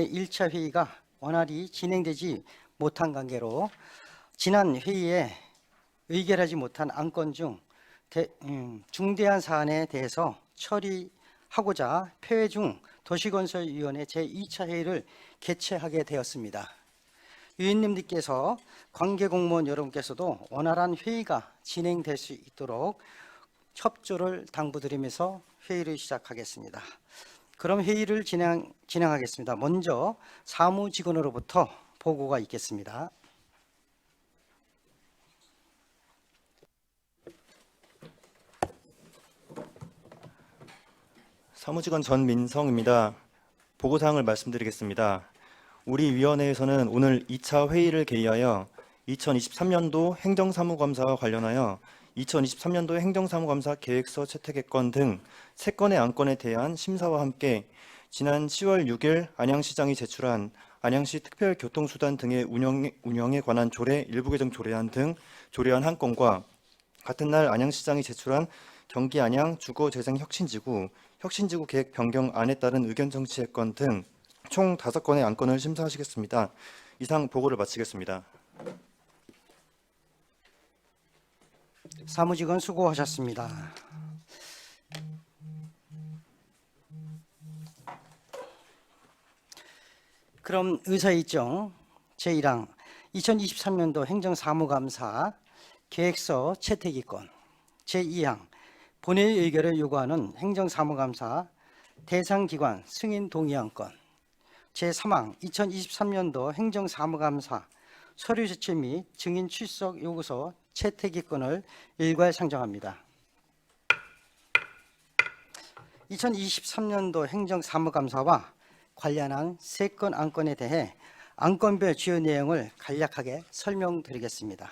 1차 회의가 원활히 진행되지 못한 관계로 지난 회의에 의결하지 못한 안건 중 중대한 사안에 대해서 처리하고자 폐회중 도시건설위원회 제2차 회의를 개최하게 되었습니다. 위원님들께서 관계공무원 여러분께서도 원활한 회의가 진행될 수 있도록 협조를 당부드리면서 회의를 시작하겠습니다. 그럼 회의를 진행하겠습니다. 먼저 사무직원으로부터 보고가 있겠습니다. 사무직원 전민성입니다. 보고사항을 말씀드리겠습니다. 우리 위원회에서는 오늘 2차 회의를 개의하여 2023년도 행정사무감사와 관련하여 2023년도 행정사무감사 계획서 채택의건 등 3건의 안건에 대한 심사와 함께 지난 10월 6일 안양시장이 제출한 안양시 특별교통수단 등의 운영에 관한 조례 일부 개정 조례안 등 조례안 한 건과 같은 날 안양시장이 제출한 경기 안양 주거재생혁신지구 계획 변경안에 따른 의견 정치의 건 등 총 5건의 안건을 심사하시겠습니다. 이상 보고를 마치겠습니다. 사무직원 수고하셨습니다. 그럼 의사일정 제1항 2023년도 행정사무감사 계획서 채택이건 제2항 본회의 의결을 요구하는 행정사무감사 대상기관 승인 동의안 건 제3항 2023년도 행정사무감사 서류 제출 및 증인 출석 요구서 채택이건을 일괄 상정합니다. 2023년도 행정사무감사와 관련한 3건 안건에 대해 안건별 주요 내용을 간략하게 설명드리겠습니다.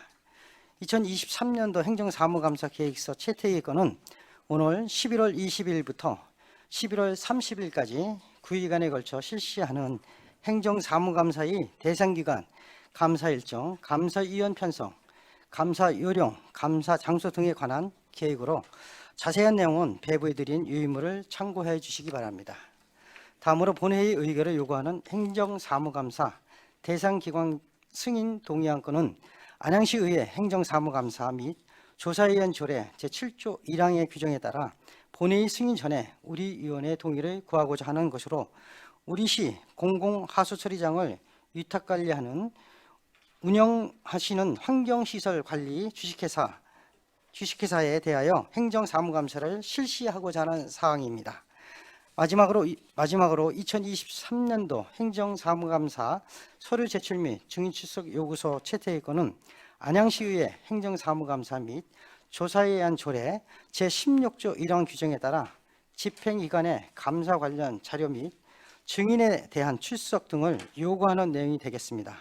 2023년도 행정사무감사 계획서 채택이건은 오늘 11월 20일부터 11월 30일까지 9일간에 걸쳐 실시하는 행정사무감사의 대상기관, 감사일정, 감사위원 편성, 감사 요령, 감사 장소 등에 관한 계획으로 자세한 내용은 배부해드린 유의물을 참고해 주시기 바랍니다. 다음으로 본회의 의결을 요구하는 행정사무감사 대상기관 승인 동의안 건은 안양시의회 행정사무감사 및 조사위원 조례 제7조 1항의 규정에 따라 본회의 승인 전에 우리 위원회 동의를 구하고자 하는 것으로 우리시 공공하수처리장을 위탁관리하는 운영하시는 환경시설관리 주식회사에 대하여 행정사무감사를 실시하고자 하는 사항입니다. 마지막으로 2023년도 행정사무감사 서류 제출 및 증인 출석 요구서 채택의건은 안양시의회 행정사무감사 및 조사에 의한 조례 제16조 1항 규정에 따라 집행기관의 감사 관련 자료 및 증인에 대한 출석 등을 요구하는 내용이 되겠습니다.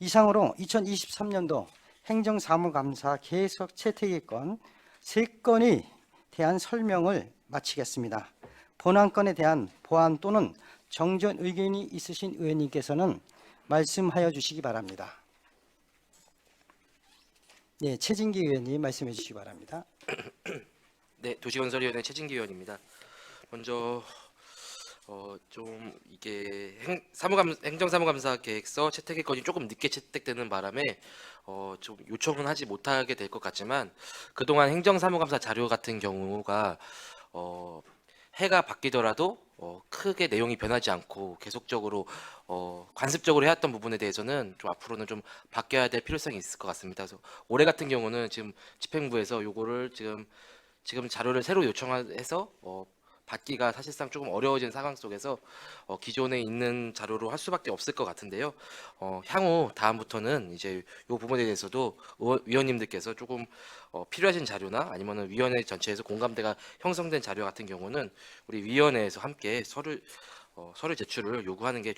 이상으로 2023년도 행정사무감사 계획서 채택의건 3건에 대한 설명을 마치겠습니다. 본안건에 대한 보완 또는 정전 의견이 있으신 의원님께서는 말씀하여 주시기 바랍니다. 네, 최진기 의원님 말씀해 주시기 바랍니다. 네, 도시건설위원회 최진기 의원입니다. 먼저 좀 이게 행정사무감사 계획서 채택의 건이 조금 늦게 채택되는 바람에 좀 요청은 하지 못하게 될 것 같지만 그동안 행정사무감사 자료 같은 경우가 해가 바뀌더라도 크게 내용이 변하지 않고 계속적으로 관습적으로 해왔던 부분에 대해서는 좀 앞으로는 좀 바뀌어야 될 필요성이 있을 것 같습니다. 그래서 올해 같은 경우는 지금 집행부에서 요거를 지금 자료를 새로 요청해서 받기가 사실상 조금 어려워진 상황 속에서 기존에 있는 자료로 할 수밖에 없을 것 같은데요. 향후 다음부터는 이제 이 부분에 대해서도 위원님들께서 조금 필요하신 자료나 아니면은 위원회 전체에서 공감대가 형성된 자료 같은 경우는 우리 위원회에서 함께 서류 제출을 요구하는 게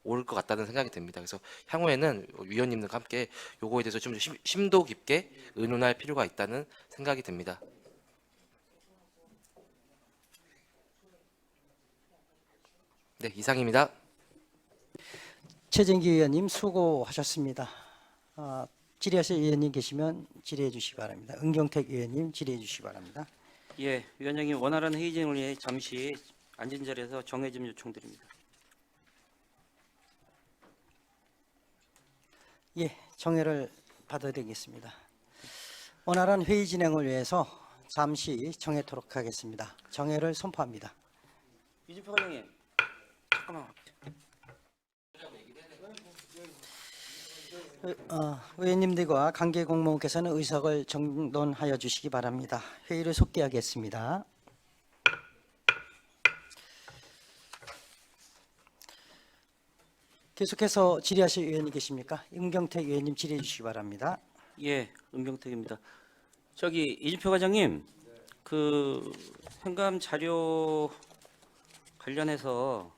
옳을 것 같다는 생각이 듭니다. 그래서 향후에는 위원님들과 함께 요거에 대해서 좀 심도 깊게 의논할 필요가 있다는 생각이 듭니다. 네, 이상입니다. 최진기 의원님 수고하셨습니다. 질의하실 의원님 계시면 질의해 주시기 바랍니다. 은경택 의원님 질의해 주시기 바랍니다. 예, 위원장님 원활한 회의 진행을 위해 잠시 앉은 자리에서 정해 좀 요청드립니다. 예, 정회를 받아드리겠습니다. 원활한 회의 진행을 위해서 잠시 정회토록 하겠습니다. 정회를 선포합니다. 이준표 과장님, 잠깐만. 의원님들과 관계 공무원께서는 의석을 정돈하여 주시기 바랍니다. 회의를 속기하겠습니다. 계속해서 질의하실 의원이 계십니까? 임경택 의원님 질의해 주시기 바랍니다. 예, 은경택입니다. 저기 이준표 과장님, 그 현감 자료 관련해서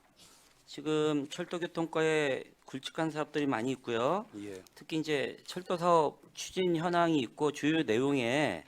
지금 철도교통과에 굵직한 사업들이 많이 있고요. 예, 특히 이제 철도 사업 추진 현황이 있고 주요 내용에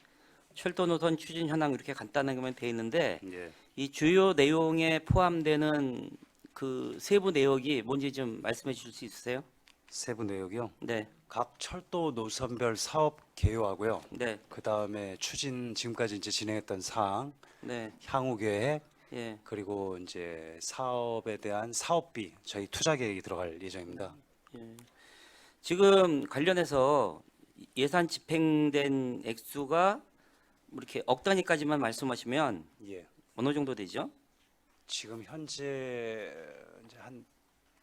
철도 노선 추진 현황 이렇게 간단하게만 돼 있는데 예. 이 주요 내용에 포함되는 그 세부 내역이 뭔지 좀 말씀해 주실 수 있으세요? 세부 내역이요. 네, 각 철도 노선별 사업 개요하고요. 네, 그 다음에 추진 지금까지 이제 진행했던 사항, 네, 향후 계획, 예, 그리고 이제 사업에 대한 사업비, 저희 투자 계획이 들어갈 예정입니다. 지금 관련해서 예산 집행된 액수가 뭐 이렇게 억 단위까지만 말씀하시면 예. 어느 정도 되죠? 지금 현재 이제 한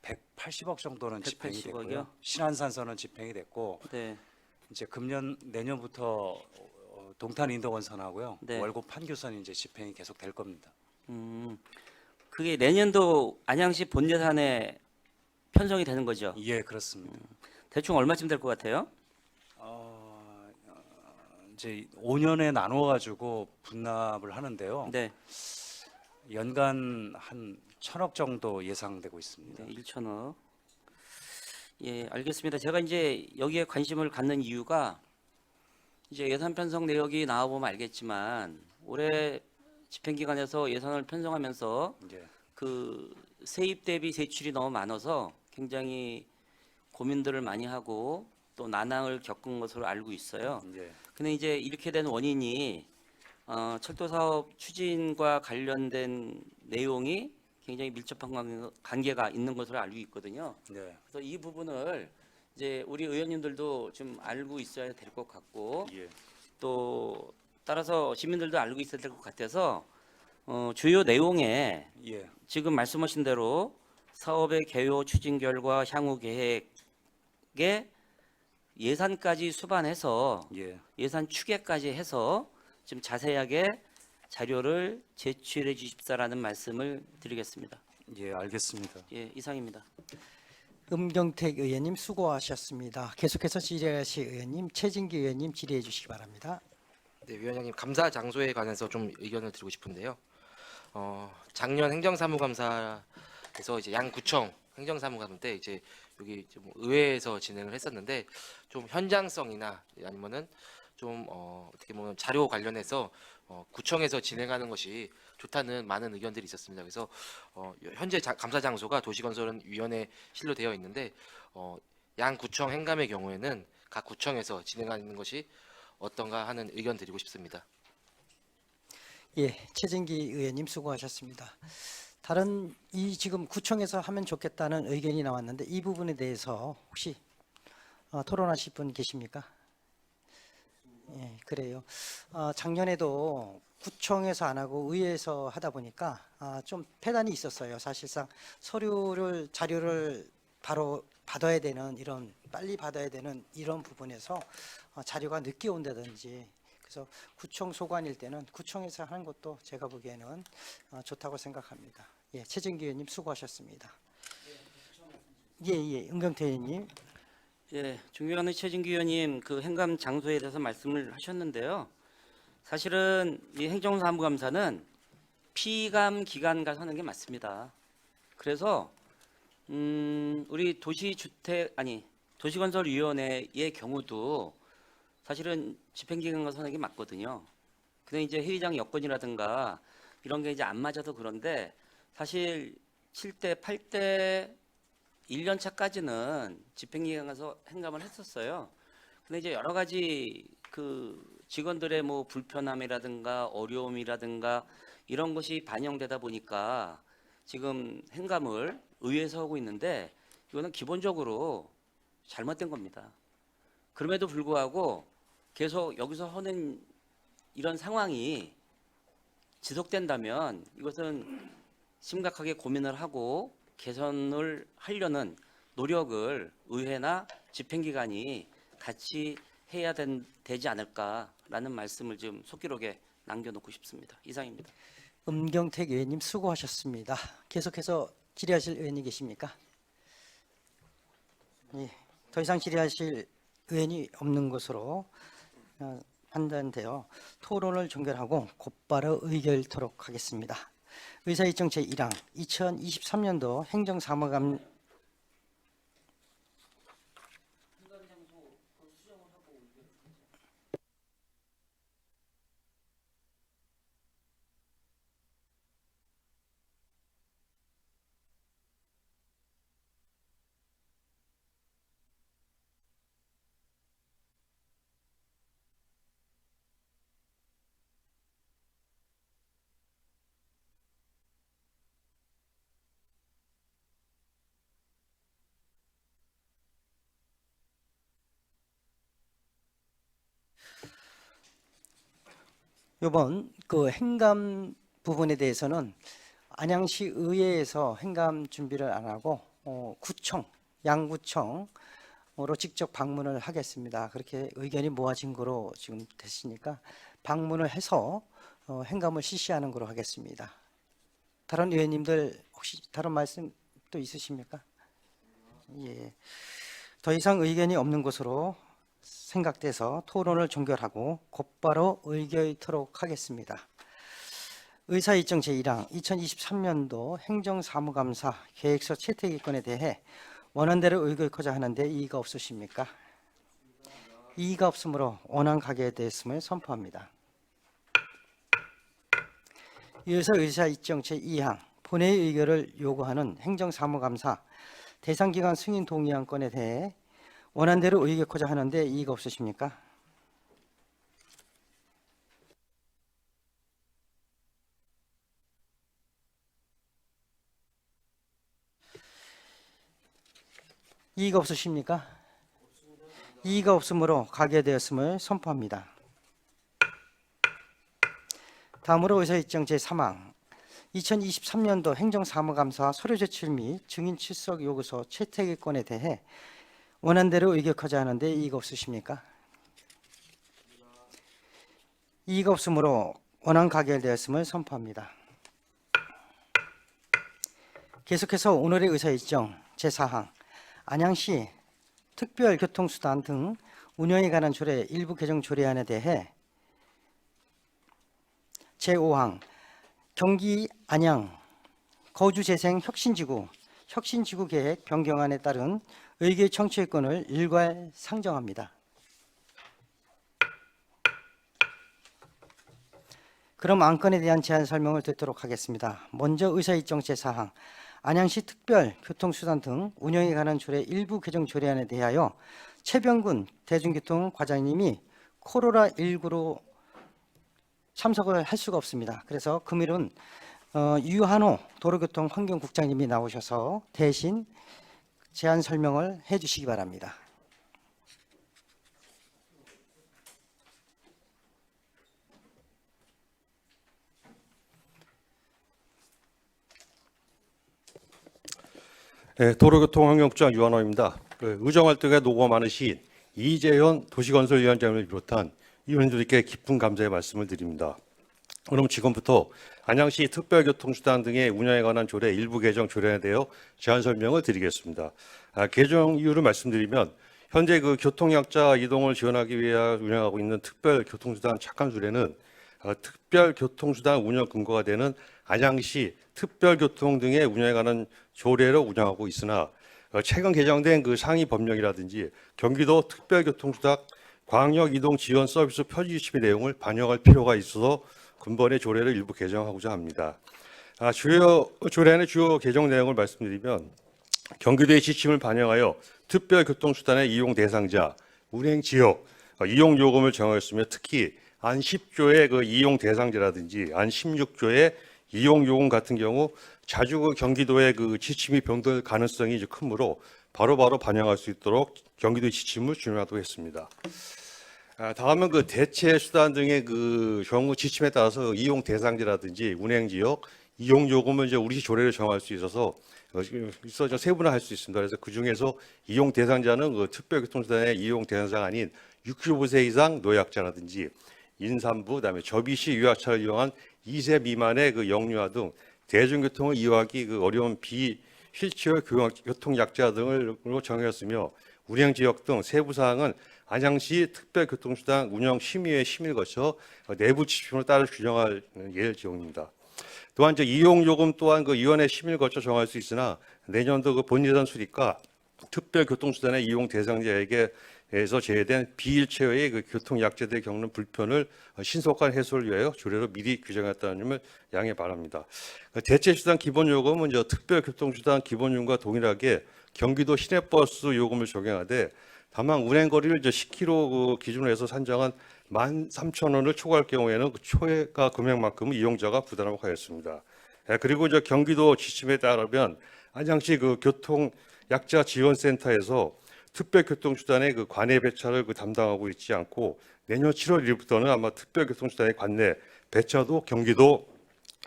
180억 정도는 집행이 180억 이요? 됐고요. 신안산선은 집행이 됐고 네, 이제 내년부터 동탄 인도원선하고요. 네. 월곡 판교선이 이제 집행이 계속 될 겁니다. 그게 내년도 안양시 본 예산에 편성이 되는 거죠? 예, 그렇습니다. 대충 얼마쯤 될 것 같아요? 이제 5년에 나누어 가지고 분납을 하는데요. 네, 연간 한 1,000억 정도 예상되고 있습니다. 네, 1천억. 예, 알겠습니다. 제가 이제 여기에 관심을 갖는 이유가 이제 예산 편성 내역이 나와 보면 알겠지만 올해 집행 기간에서 예산을 편성하면서 예. 그 세입 대비 세출이 너무 많아서 굉장히 고민들을 많이 하고 또 난항을 겪은 것으로 알고 있어요. 예. 근데 이제 이렇게 된 원인이 철도 사업 추진과 관련된 내용이 굉장히 밀접한 관계가 있는 것으로 알고 있거든요. 네. 그래서 이 부분을 이제 우리 의원님들도 좀 알고 있어야 될 것 같고 예. 또 따라서 시민들도 알고 있어야 될 것 같아서 주요 내용에 예. 지금 말씀하신 대로 사업의 개요 추진 결과 향후 계획에 예산까지 수반해서 예. 예산 추계까지 해서 좀 자세하게 자료를 제출해 주십사라는 말씀을 드리겠습니다. 예, 알겠습니다. 예, 이상입니다. 임경택 의원님 수고하셨습니다. 계속해서 질의하실 의원님 최진기 의원님 질의해 주시기 바랍니다. 네, 위원장님 감사 장소에 관해서 좀 의견을 드리고 싶은데요. 작년 행정사무감사에서 이제 양구청 행정사무감 때 이제 여기 이제 뭐 의회에서 진행을 했었는데 좀 현장성이나 아니면은 좀 어떻게 보면 자료 관련해서 구청에서 진행하는 것이 좋다는 많은 의견들이 있었습니다. 그래서 현재 감사 장소가 도시건설위원회 실로 되어 있는데 양 구청 행감의 경우에는 각 구청에서 진행하는 것이 어떤가 하는 의견 드리고 싶습니다. 예, 최진기 의원님 수고하셨습니다. 다른 이 지금 구청에서 하면 좋겠다는 의견이 나왔는데 이 부분에 대해서 혹시 토론하실 분 계십니까? 예, 그래요. 작년에도 구청에서 안 하고 의회에서 하다 보니까 좀 폐단이 있었어요. 사실상 자료를 바로 받아야 되는 빨리 받아야 되는 이런 부분에서 자료가 늦게 온다든지 그래서 구청 소관일 때는 구청에서 하는 것도 제가 보기에는 좋다고 생각합니다. 예, 최진기 의원님 수고하셨습니다. 예, 은경태 의원님. 예, 존경하는 최진기 의원님 그 행감 장소에 대해서 말씀을 하셨는데요. 사실은 이 행정사무감사는 피감 기관과 하는 게 맞습니다. 그래서 우리 도시건설위원회의 경우도 사실은 집행기관과 하는 게 맞거든요. 근데 이제 회의장 여건이라든가 이런 게 이제 안 맞아서 그런데 사실 7대, 8대 1년 차까지는 집행기관 가서 행감을 했었어요. 근데 이제 여러 가지 그 직원들의 뭐 불편함이라든가 어려움이라든가 이런 것이 반영되다 보니까 지금 행감을 의회에서 하고 있는데 이거는 기본적으로 잘못된 겁니다. 그럼에도 불구하고 계속 여기서 하는 이런 상황이 지속된다면 이것은 심각하게 고민을 하고 개선을 하려는 노력을 의회나 집행기관이 같이 해야 되지 않을까라는 말씀을 좀 속기록에 남겨놓고 싶습니다. 이상입니다. 음경택 의원님 수고하셨습니다. 계속해서 질의하실 의원님 계십니까? 예, 더 이상 질의하실 의원이 없는 것으로 판단되어 토론을 종결하고 곧바로 의결토록 하겠습니다. 의사일정 제1항 2023년도 행정사무감 이번 그 행감 부분에 대해서는 안양시 의회에서 행감 준비를 안 하고 구청, 양구청으로 직접 방문을 하겠습니다. 그렇게 의견이 모아진 거로 지금 됐으니까 방문을 해서 행감을 실시하는 거로 하겠습니다. 다른 의원님들 혹시 다른 말씀 또 있으십니까? 예. 더 이상 의견이 없는 것으로 생각돼서 토론을 종결하고 곧바로 의결토록 하겠습니다. 의사일정 제1항 2023년도 행정사무감사 계획서 채택의건에 대해 원안대로 의결하고자 하는데 이의가 없으십니까? 이의가 없으므로 원안 가결되었음을 선포합니다. 이어서 의사일정 제2항 본회의 의결을 요구하는 행정사무감사 대상기관 승인 동의안 건에 대해 원안대로 의결하고자 하는데 이의가 없으십니까? 이의가 없으십니까? 이의가 없으므로 가결되었음을 선포합니다. 다음으로 의사일정 제3항 2023년도 행정사무감사 서류 제출 및 증인 출석 요구서 채택의 건에 대해 원안대로 의결하자 하는데 이의가 없으십니까? 이의가 없으므로 원안 가결되었음을 선포합니다. 계속해서 오늘의 의사일정 제4항 안양시 특별교통수단 등 운영에 관한 조례 일부 개정 조례안에 대해 제5항 경기 안양 거주재생 혁신지구 계획 변경안에 따른 의결 청취권을 일괄 상정합니다. 그럼 안건에 대한 제안 설명을 듣도록 하겠습니다. 먼저 의사일정 제4항 안양시 특별교통수단 등 운영에 관한 조례 일부 개정 조례안에 대하여 최병군 대중교통과장님이 코로나19로 참석을 할 수가 없습니다. 그래서 금일은 유한호 도로교통환경국장님이 나오셔서 대신 제안 설명을 해주시기 바랍니다. 네, 도로교통환경국장 유한호입니다. 의정활동에 노고 많으신 이재현 도시건설위원장을 비롯한 의원님들께 깊은 감사의 말씀을 드립니다. 그럼 지금부터 안양시 특별교통수단 등의 운영에 관한 조례 일부 개정 조례에 대해 제안 설명을 드리겠습니다. 개정 이유를 말씀드리면 현재 그 교통약자 이동을 지원하기 위해 운영하고 있는 특별교통수단 착한수레는 특별교통수단 운영 근거가 되는 안양시 특별교통 등의 운영에 관한 조례로 운영하고 있으나 최근 개정된 그 상위 법령이라든지 경기도 특별교통수단 광역이동 지원 서비스 표지 지침의 내용을 반영할 필요가 있어서 근본의 조례를 일부 개정하고자 합니다. 주요 조례안의 주요 개정 내용을 말씀드리면 경기도의 지침을 반영하여 특별교통수단의 이용 대상자, 운행 지역, 이용 요금을 정하였으며 특히 안 10조의 그 이용 대상자라든지 안 16조의 이용 요금 같은 경우 자주 그 경기도의 그 지침이 변동될 가능성이 크므로 바로바로 반영할 수 있도록 경기도의 지침을 준용하도록 했습니다. 다음은 그 대체 수단 등의 그 경우 지침에 따라서 이용 대상지라든지 운행 지역, 이용 요금을 이제 우리 조례를 정할 수 있어서 좀 세분화할 수 있습니다. 그래서 그 중에서 이용 대상자는 그 특별교통수단의 이용 대상자가 아닌 65세 이상 노약자라든지 임산부, 그다음에 접이시 유아차를 이용한 2세 미만의 그 영유아 등 대중교통을 이용하기 그 어려운 휠체어 교통약자 등으로 정했으며 운행 지역 등 세부 사항은 안양시 특별교통수단 운영심의회 심의를 거쳐 내부 지침을 따라 규정할 예정입니다. 또한 이제 이용 요금 또한 그 위원회 심의를 거쳐 정할 수 있으나 내년도 그 본예산 수립과 특별교통수단의 이용 대상자에게서 제외된 비휠체어의 그 교통약자들이 겪는 불편을 신속한 해소를 위하여 조례로 미리 규정했다는 점을 양해 바랍니다. 대체수단 기본요금은 이제 특별교통수단 기본요금과 동일하게 경기도 시내버스 요금을 적용하되 다만 운행거리를 이제 10km 그 기준으로 해서 산정한 13,000원을 초과할 경우에는 그 초과 금액만큼은 이용자가 부담하도록 하였습니다. 그리고 이제 경기도 지침에 따르면 안양시 그 교통약자 지원센터에서 특별교통수단의 그 관내 배차를 그 담당하고 있지 않고 내년 7월 1일부터는 아마 특별교통수단의 관내 배차도 경기도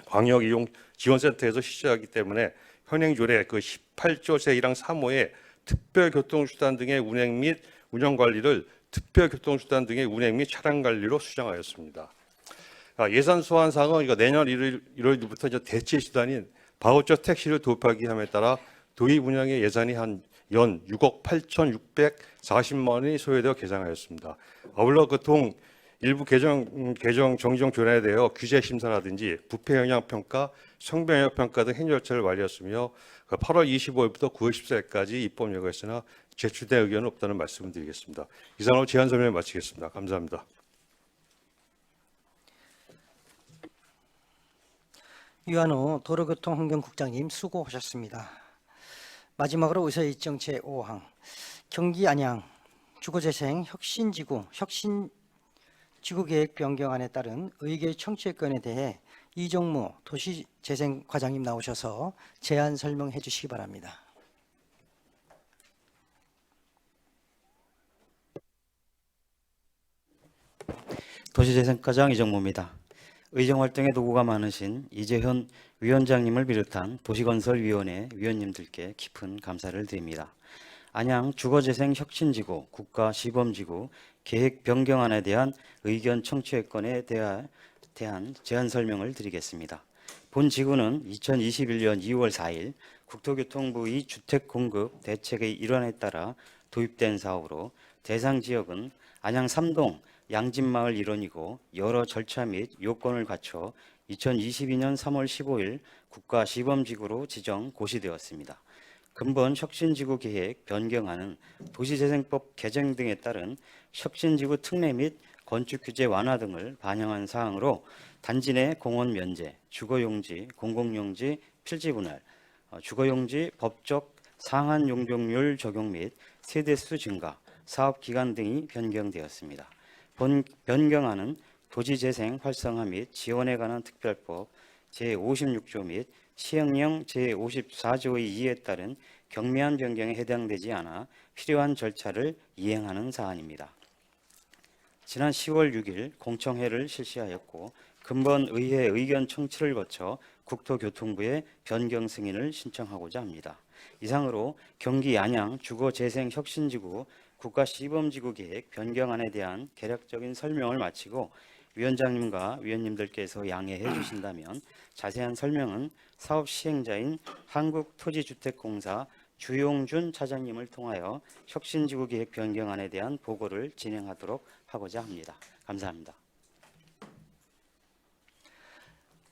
광역이용지원센터에서 시작하기 때문에 현행조례 그 18조 제1항 3호에 특별교통수단 등의 운행 및 운영 관리를 특별교통수단 등의 운행 및 차량 관리로 수정하였습니다. 예산 소환상은 이거 내년 1월부터 이제 대체 수단인 바우처 택시를 도입하기 함에 따라 도입 운영의 예산이 한 연 6억 8,640만 원이 소요되어 개정하였습니다. 아울러 그 일부 개정 정지용 조례에 대해 규제 심사라든지 부패 영향 평가, 성병 영향 평가 등 행정 절차를 완료했으며 8월 25일부터 9월 14일까지 입법 예고했으나 제출된 의견은 없다는 말씀을 드리겠습니다. 이상으로 제안 설명을 마치겠습니다. 감사합니다. 유한호 도로교통환경국장님 수고하셨습니다. 마지막으로 의사일정 제5항 경기 안양 주거재생 혁신지구 혁신지구계획 변경안에 따른 의결 청취권에 대해 이종무 도시재생과장님 나오셔서 제안 설명해 주시기 바랍니다. 도시재생과장 이정무입니다. 의정활동에 도구가 많으신 이재현 위원장님을 비롯한 도시건설위원회 위원님들께 깊은 감사를 드립니다. 안양 주거재생 혁신지구 국가시범지구 계획 변경안에 대한 의견 청취권에 대한 제안 설명을 드리겠습니다. 본 지구는 2021년 2월 4일 국토교통부의 주택공급 대책의 일환에 따라 도입된 사업으로 대상 지역은 안양 3동 양진마을 일원이고 여러 절차 및 요건을 갖춰 2022년 3월 15일 국가시범지구로 지정 고시되었습니다. 근본 혁신지구 계획 변경안은 도시재생법 개정 등에 따른 혁신지구 특례 및 건축규제 완화 등을 반영한 사항으로 단지 내 공원 면제, 주거용지, 공공용지 필지 분할, 주거용지 법적 상한 용적률 적용 및 세대수 증가, 사업기간 등이 변경되었습니다. 본 변경안은 도시재생 활성화 및 지원에 관한 특별법 제56조 및 시행령 제54조의 2에 따른 경미한 변경에 해당되지 않아 필요한 절차를 이행하는 사안입니다. 지난 10월 6일 공청회를 실시하였고 근본 의회 의견 청취를 거쳐 국토교통부에 변경 승인을 신청하고자 합니다. 이상으로 경기 안양 주거재생 혁신지구 국가시범지구 계획 변경안에 대한 개략적인 설명을 마치고 위원장님과 위원님들께서 양해해 주신다면 자세한 설명은 사업 시행자인 한국토지주택공사 주용준 차장님을 통하여 혁신지구 계획 변경안에 대한 보고를 진행하도록 하고자 합니다. 감사합니다.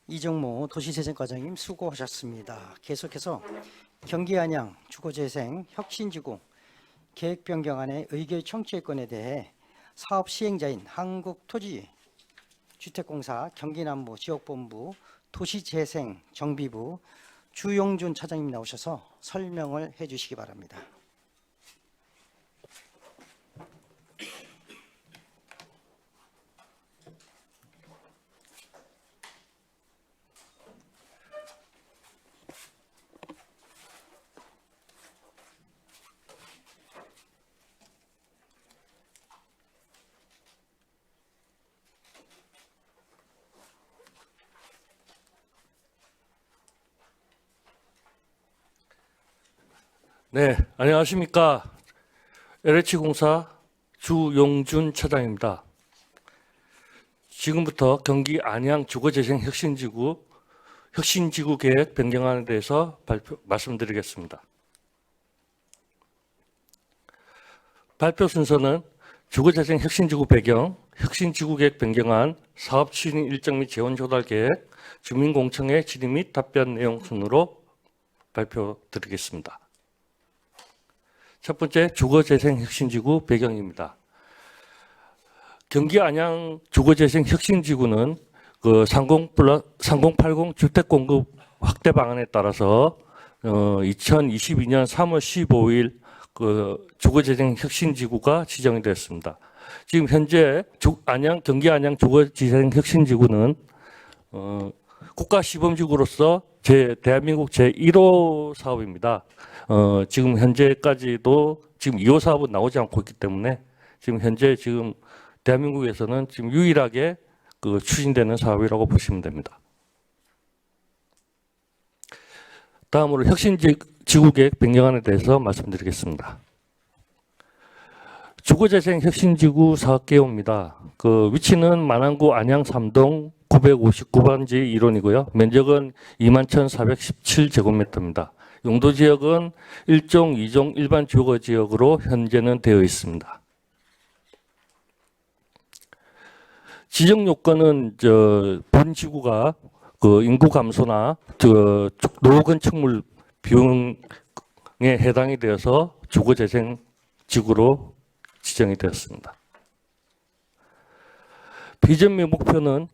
이정모 도시재생과장님 수고하셨습니다. 계속해서 경기 안양 주거재생 혁신지구 계획 변경안의 의결 청취권에 대해 사업 시행자인 한국토지주택공사 경기남부 지역본부 도시재생정비부 주용준 차장님 나오셔서 설명을 해주시기 바랍니다. 네, 안녕하십니까. LH공사 주용준 차장입니다. 지금부터 경기 안양 주거재생 혁신지구 계획 변경안에 대해서 말씀드리겠습니다. 발표 순서는 주거재생 혁신지구 배경, 혁신지구 계획 변경안, 사업 추진 일정 및 재원 조달 계획, 주민공청회 질의 및 답변 내용 순으로 발표드리겠습니다. 첫 번째, 주거재생 혁신지구 배경입니다. 경기 안양 주거재생 혁신지구는 그 3080 주택공급 확대 방안에 따라서 2022년 3월 15일 그 주거재생 혁신지구가 지정이 되었습니다. 지금 현재 경기 안양 주거재생 혁신지구는 국가 시범지구로서 대한민국 제1호 사업입니다. 지금 현재까지도 지금 2호 사업은 나오지 않고 있기 때문에 지금 현재 대한민국에서는 지금 유일하게 그 추진되는 사업이라고 보시면 됩니다. 다음으로 혁신지구계획 변경안에 대해서 말씀드리겠습니다. 주거재생 혁신지구 사업계획입니다. 그 위치는 만안구 안양 3동 959번지 1원이고요. 면적은 21,417제곱미터입니다. 용도지역은 1종, 2종 일반 주거지역으로 현재는 되어 있습니다. 지정 요건은 본 지구가 그 인구 감소나 노후 건축물 비용에 해당이 되어서 주거재생 지구로 지정이 되었습니다. 비전 및 목표는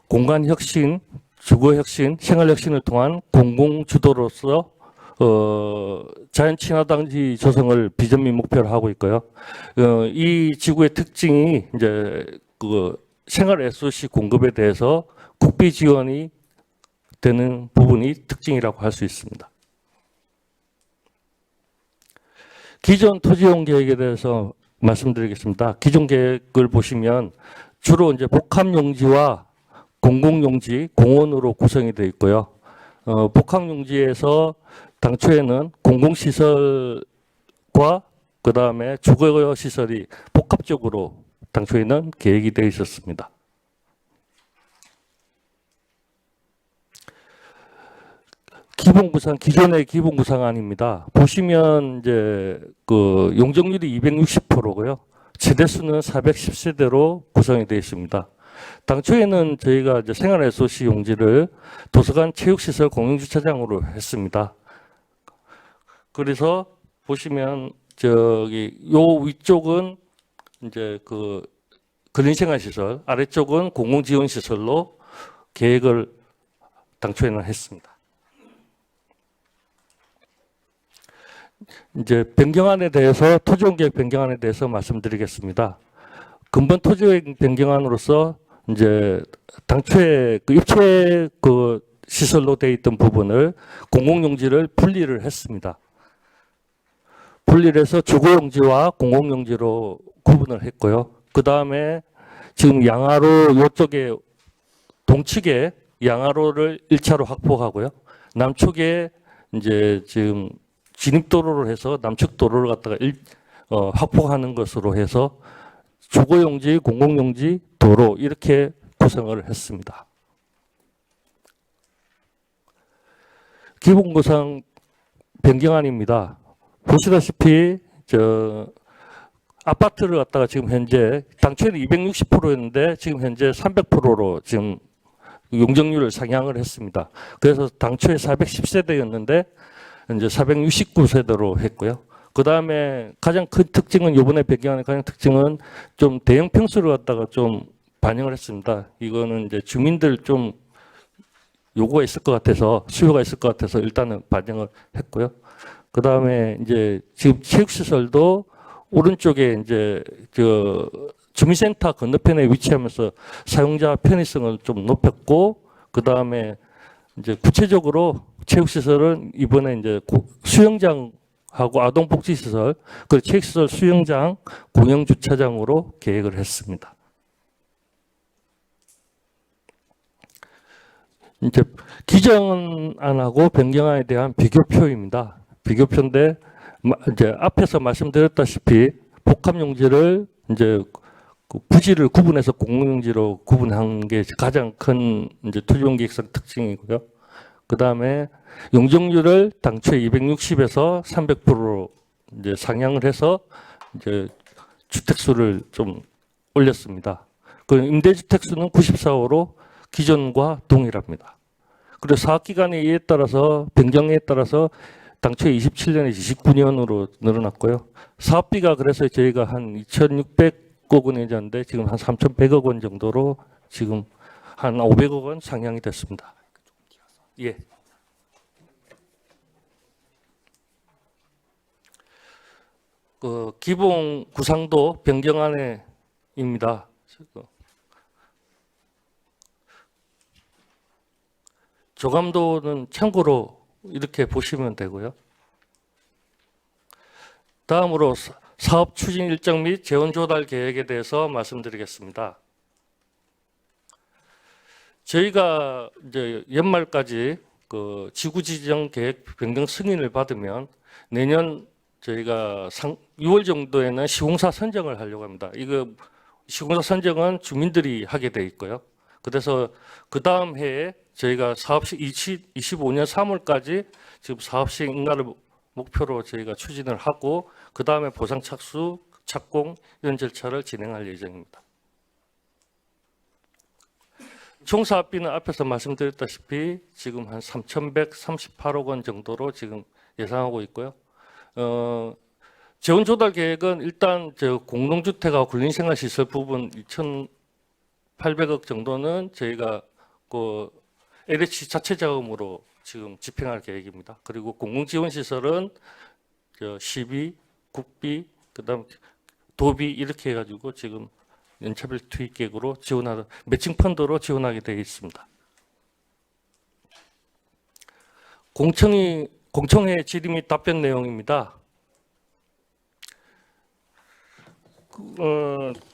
공간혁신, 주거혁신, 생활혁신을 통한 공공주도로서 자연친화단지 조성을 비전 및 목표로 하고 있고요. 이 지구의 특징이 이제 생활 SOC 공급에 대해서 국비 지원이 되는 부분이 특징이라고 할 수 있습니다. 기존 토지용 계획에 대해서 말씀드리겠습니다. 기존 계획을 보시면 주로 이제 복합용지와 공공용지, 공원으로 구성이 되어 있고요. 복합용지에서 당초에는 공공시설과 그 다음에 주거시설이 복합적으로 당초에는 계획이 되어 있었습니다. 기존의 기본 구상안입니다. 보시면 이제 그 용적률이 260%고요. 세대수는 410세대로 구성이 되어 있습니다. 당초에는 저희가 이제 생활 SOC 용지를 도서관 체육시설 공용주차장으로 했습니다. 그래서 보시면 요 위쪽은 이제 그 근린생활시설, 아래쪽은 공공지원시설로 계획을 당초에는 했습니다. 이제 변경안에 대해서 토지용계획 변경안에 대해서 말씀드리겠습니다. 근본 토지계획 변경안으로서 이제 당초에 그 입체 그 시설로 되어 있던 부분을 공공용지를 분리를 했습니다. 분리를 해서 주거용지와 공공용지로 구분을 했고요. 그 다음에 지금 양화로 이쪽에 동측에 양화로를 1차로 확보하고요. 남측에 이제 지금 진입도로를 해서 남측 도로를 갖다가 확보하는 것으로 해서 주거용지, 공공용지, 도로 이렇게 구성을 했습니다. 기본구상 변경안입니다. 보시다시피 아파트를 갖다가 지금 현재 당초에는 260%였는데 지금 현재 300%로 지금 용적률을 상향을 했습니다. 그래서 당초에 410세대였는데 이제 469세대로 했고요. 그 다음에 가장 큰 특징은 이번에 변경안의 가장 특징은 좀 대형 평수를 갖다가 좀 반영을 했습니다. 이거는 이제 주민들 좀 요구가 있을 것 같아서 수요가 있을 것 같아서 일단은 반영을 했고요. 그 다음에 이제 지금 체육시설도 오른쪽에 이제 주민센터 건너편에 위치하면서 사용자 편의성을 좀 높였고, 그 다음에 이제 구체적으로 체육시설은 이번에 이제 수영장하고 아동복지시설, 그리고 체육시설 수영장, 공영주차장으로 계획을 했습니다. 이제 기정안하고 변경안에 대한 비교표입니다. 비교표인데 이제 앞에서 말씀드렸다시피 복합용지를 이제 그 부지를 구분해서 공공용지로 구분한 게 가장 큰 이제 토지용계획상 특징이고요. 그 다음에 용적률을 당초에 260에서 300%로 이제 상향을 해서 이제 주택수를 좀 올렸습니다. 그 임대주택 수는 94호로 기존과 동일합니다. 그리고 사업기간에 이에 따라서 변경에 따라서 당초에 27년에서 29년으로 늘어났고요. 사업비가 그래서 저희가 한 2,600억 원이 졌는데 지금 한 3,100억 원 정도로 지금 한 500억 원 상향이 됐습니다. 예. 그 기본 구상도 변경안에입니다. 조감도는 참고로 이렇게 보시면 되고요. 다음으로 사업 추진 일정 및 재원 조달 계획에 대해서 말씀드리겠습니다. 저희가 이제 연말까지 그 지구 지정 계획 변경 승인을 받으면 내년 저희가 6월 정도에는 시공사 선정을 하려고 합니다. 이거 시공사 선정은 주민들이 하게 돼 있고요. 그래서 그 다음 해에 저희가 사업시 25년 3월까지 지금 사업시 인가를 목표로 저희가 추진을 하고 그 다음에 보상 착수, 착공 이런 절차를 진행할 예정입니다. 총 사업비는 앞에서 말씀드렸다시피 지금 한 3,138억 원 정도로 지금 예상하고 있고요. 재원 조달 계획은 일단 저 공동주택하고 근린생활시설 부분 2,800억 정도는 저희가 그 LH 자체 자금으로 지금 집행할 계획입니다. 그리고 공공지원시설은 시비, 국비, 그다음 도비 이렇게 해가지고 지금 연차별 투입 계획으로 지원하는 매칭 펀드로 지원하게 되어 있습니다. 공청회 질의 및 답변 내용입니다.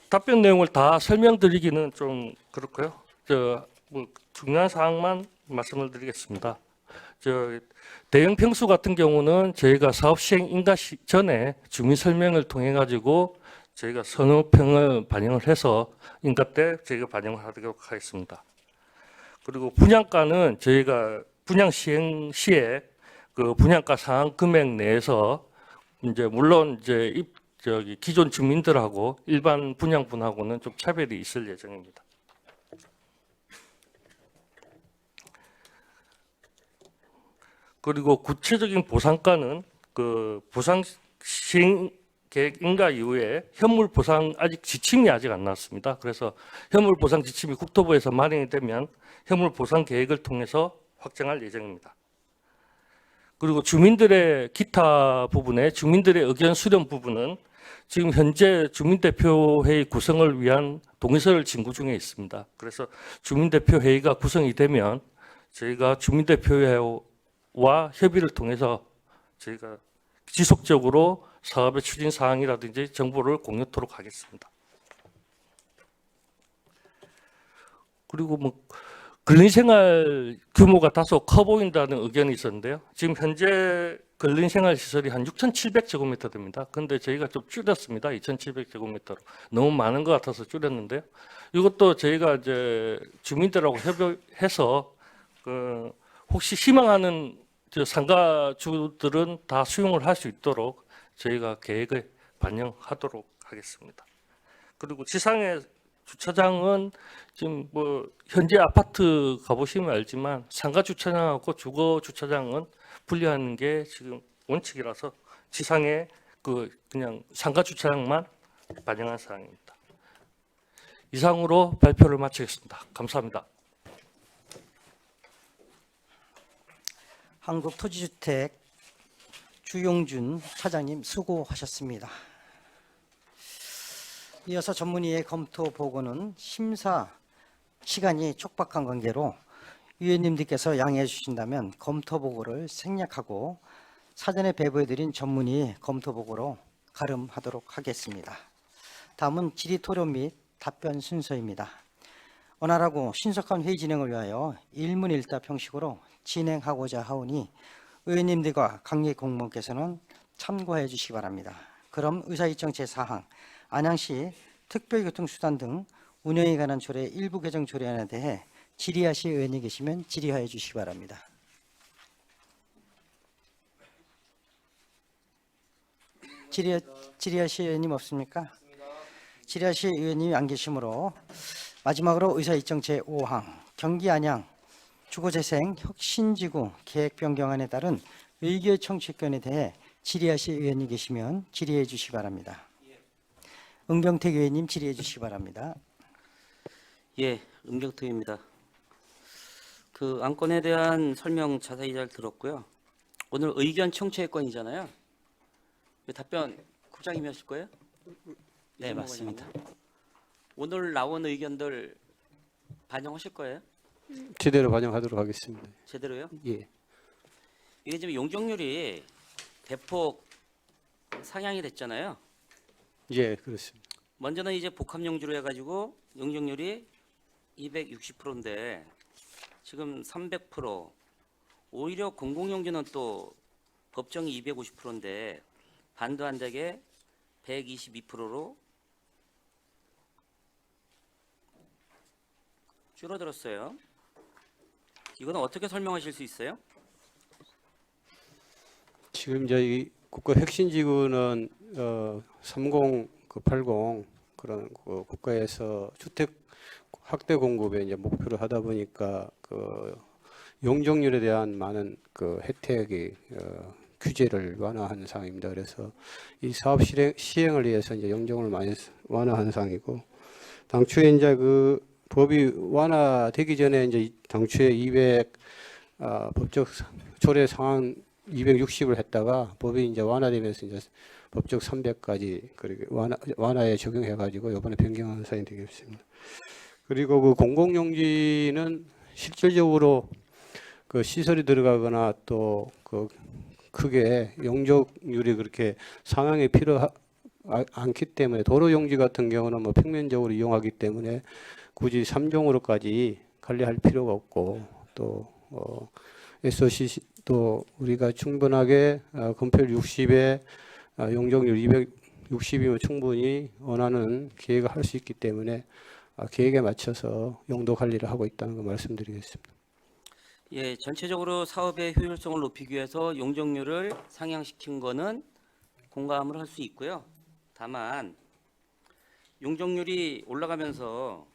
답변 내용을 다 설명드리기는 좀 그렇고요. 뭐 중요한 사항만 말씀을 드리겠습니다. 대형 평수 같은 경우는 저희가 사업 시행 인가 전에 주민 설명을 통해 가지고 저희가 선호평을 반영을 해서 인가 때 저희가 반영을 하도록 하겠습니다. 그리고 분양가는 저희가 분양 시행 시에 그 분양가 상한 금액 내에서 이제 물론 이제 기존 주민들하고 일반 분양분하고는 좀 차별이 있을 예정입니다. 그리고 구체적인 보상가는 그 보상 시행 계획 인가 이후에 현물 보상 지침이 아직 안 나왔습니다. 그래서 현물 보상 지침이 국토부에서 마련이 되면 현물 보상 계획을 통해서 확정할 예정입니다. 그리고 주민들의 기타 부분에 주민들의 의견 수렴 부분은 지금 현재 주민대표회의 구성을 위한 동의서를 진구 중에 있습니다. 그래서 주민대표회의가 구성이 되면 저희가 주민대표회와 협의를 통해서 저희가 지속적으로 사업의 추진 사항이라든지 정보를 공유토록 하겠습니다. 그리고 뭐 근린생활 규모가 다소 커 보인다는 의견이 있었는데요. 지금 현재 근린생활 시설이 한 6,700제곱미터 됩니다. 그런데 저희가 좀 줄였습니다. 2,700제곱미터로. 너무 많은 것 같아서 줄였는데요. 이것도 저희가 이제 주민들하고 협의해서 혹시 희망하는 상가주들은 다 수용을 할 수 있도록 저희가 계획을 반영하도록 하겠습니다. 그리고 지상의 주차장은 지금 뭐 현재 아파트 가보시면 알지만 상가 주차장하고 주거 주차장은 분리하는 게 지금 원칙이라서 지상에 그냥 상가 주차장만 반영한 사항입니다. 이상으로 발표를 마치겠습니다. 감사합니다. 한국토지주택 주용준 차장님 수고하셨습니다. 이어서 전문의의 검토 보고는 심사 시간이 촉박한 관계로 위원님들께서 양해해 주신다면 검토 보고를 생략하고 사전에 배부해드린 전문의 검토 보고로 가름하도록 하겠습니다. 다음은 질의 토론 및 답변 순서입니다. 원활하고 신속한 회의 진행을 위하여 일문일답 형식으로 진행하고자 하오니 의원님들과 관계 공무원께서는 참고해 주시기 바랍니다. 그럼 의사일정 제4항 안양시 특별교통수단 등 운영에 관한 조례 일부 개정 조례안에 대해 질의하실 의원이 계시면 질의하여 주시기 바랍니다. 질의하실 의원님 없습니까? 질의하실 의원님이 안 계시므로 마지막으로 의사일정 제5항 경기 안양 주거재생 혁신지구 계획 변경안에 따른 의결 청취권에 대해 질의하실 의원이 계시면 질의해 주시기 바랍니다. 은경택 의원님 질의해 주시기 바랍니다. 예, 은경택입니다. 그 안건에 대한 설명 자세히 잘 들었고요. 오늘 의견 청취의 건이잖아요. 답변 국장님이 하실 거예요? 네, 맞습니다. 오늘 나온 의견들 반영하실 거예요? 제대로 반영하도록 하겠습니다. 제대로요? 예. 이게 지금 용적률이 대폭 상향이 됐잖아요. 예, 그렇습니다. 먼저는 이제 복합용지로 해가지고 용적률이 260%인데 지금 300%. 오히려 공공용지는 또 법정이 250%인데 반도 안 되게 122%로 줄어들었어요. 이거는 어떻게 설명하실 수 있어요? 지금 저희 국가 혁신지구는 3080 그런 그 국가에서 주택 확대 공급에 이제 목표로 하다 보니까 그 용적률에 대한 많은 그 혜택이 규제를 완화하는 상황입니다. 그래서 이 사업 시행을 위해서 이제 용적을 많이 완화하는 상황이고 당초에 이제 그 법이 완화되기 전에 이제 당초에 법적 조례 상한 260을 했다가 법이 이제 완화되면서 이제 법적 300까지 그렇게 완화에 적용해 가지고 이번에 변경한 사안이 되겠습니다. 그리고 그 공공용지는 실질적으로 그 시설이 들어가거나 또 그 크게 용적률이 그렇게 상향이 않기 때문에 도로 용지 같은 경우는 뭐 평면적으로 이용하기 때문에 굳이 3종으로까지 관리할 필요가 없고 또 SOC도 우리가 충분하게 건폐율 60에 용적률 260이면 충분히 원하는 계획을 할 수 있기 때문에 계획에 맞춰서 용도 관리를 하고 있다는 거 말씀드리겠습니다. 예, 전체적으로 사업의 효율성을 높이기 위해서 용적률을 상향시킨 거는 공감을 할 수 있고요. 다만 용적률이 올라가면서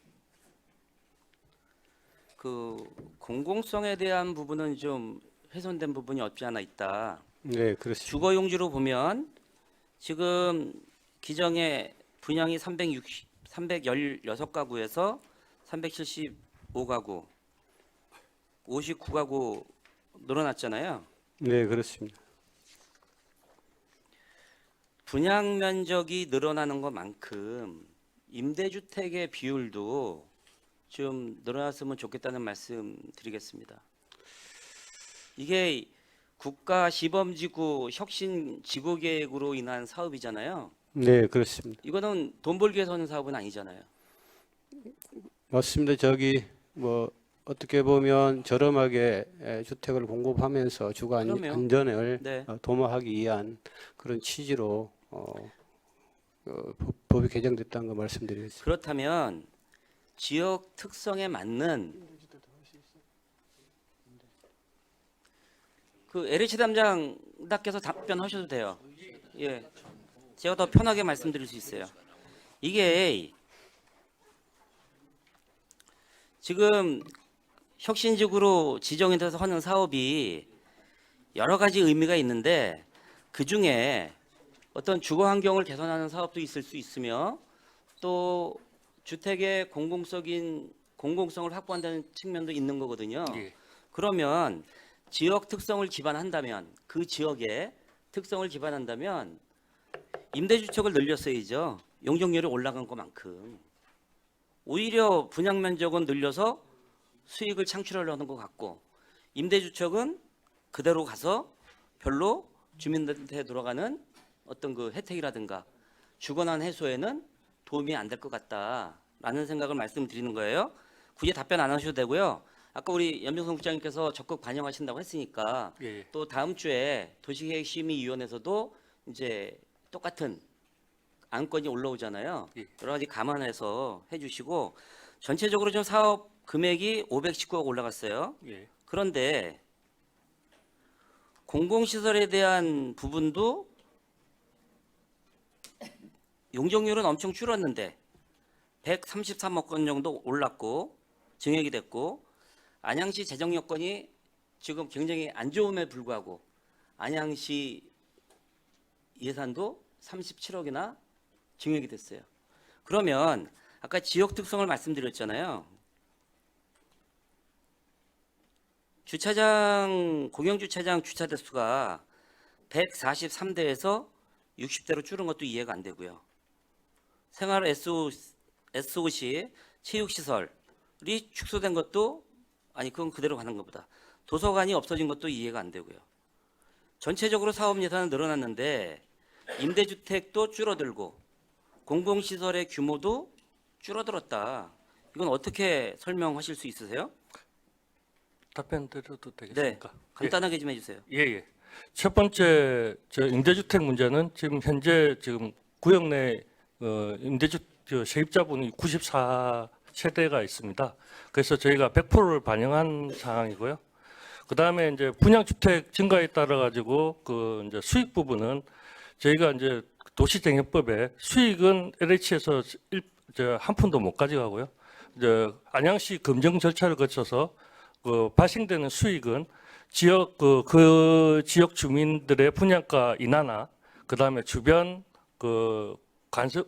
그 공공성에 대한 부분은 좀 훼손된 부분이 없지 않아 있다. 네, 그렇습니다. 주거용지로 보면 지금 기정의 분양이 316가구에서 375가구, 59가구 늘어났잖아요. 네, 그렇습니다. 분양 면적이 늘어나는 것만큼 임대주택의 비율도 좀 늘어났으면 좋겠다는 말씀 드리겠습니다. 이게 국가 시범지구 혁신 지구 계획으로 인한 사업이잖아요. 네, 그렇습니다. 이거는 돈 벌기 위해서 하는 사업은 아니잖아요. 맞습니다. 저기 뭐 어떻게 보면 저렴하게 주택을 공급하면서 주거 그럼요. 안전을 네. 도모하기 위한 그런 취지로 법이 개정됐다는 거 말씀드리겠습니다. 그렇다면 지역 특성에 맞는 그 LH 담장님께서 답변하셔도 돼요. 예, 제가 더 편하게 말씀드릴 수 있어요. 이게 지금 혁신지구로 지정이 돼서 하는 사업이 여러 가지 의미가 있는데 그 중에 어떤 주거 환경을 개선하는 사업도 있을 수 있으며 또 주택의 공공성을 확보한다는 측면도 있는 거거든요. 그러면 지역 특성을 기반한다면 그 지역의 특성을 기반한다면 임대주택을 늘렸어야죠. 용적률이 올라간 것만큼. 오히려 분양 면적은 늘려서 수익을 창출하려는 것 같고 임대주택은 그대로 가서 별로 주민들한테 들어가는 어떤 그 혜택이라든가 주거난 해소에는 도움이 안 될 것 같다라는 생각을 말씀드리는 거예요. 굳이 답변 안 하셔도 되고요. 아까 우리 연병성 국장님께서 적극 반영하신다고 했으니까 또 다음 주에 도시계획심의위원회에서도 이제 똑같은 안건이 올라오잖아요. 예. 여러 가지 감안해서 해주시고 전체적으로 좀 사업 금액이 519억 올라갔어요. 예. 그런데 공공시설에 대한 부분도 용적률은 엄청 줄었는데 133억 원 정도 올랐고 증액이 됐고 안양시 재정 여건이 지금 굉장히 안 좋음에 불구하고 안양시 예산도 37억이나 증액이 됐어요. 그러면 아까 지역 특성을 말씀드렸잖아요. 주차장 공영주차장 주차 대수가 143대에서 60대로 줄은 것도 이해가 안 되고요. 생활 SOC 체육시설이 축소된 것도 아니 그건 그대로 가는 것보다 도서관이 없어진 것도 이해가 안 되고요. 전체적으로 사업 예산은 늘어났는데 임대주택도 줄어들고 공공시설의 규모도 줄어들었다. 이건 어떻게 설명하실 수 있으세요? 답변 드려도 네, 되겠습니까? 간단하게 좀 해주세요. 예, 예. 첫 번째 저 임대주택 문제는 지금 현재 지금 구역 내 세입자분이 94세대가 있습니다. 그래서 저희가 100%를 반영한 상황이고요. 그 다음에 이제 분양주택 증가에 따라 가지고 그 이제 수익 부분은 저희가 이제 도시정협법에 수익은 LH에서 한 푼도 못 가져가고요. 이제 안양시 검증 절차를 거쳐서 그 발생되는 수익은 지역 그 지역 주민들의 분양가 인하나 그 다음에 주변 그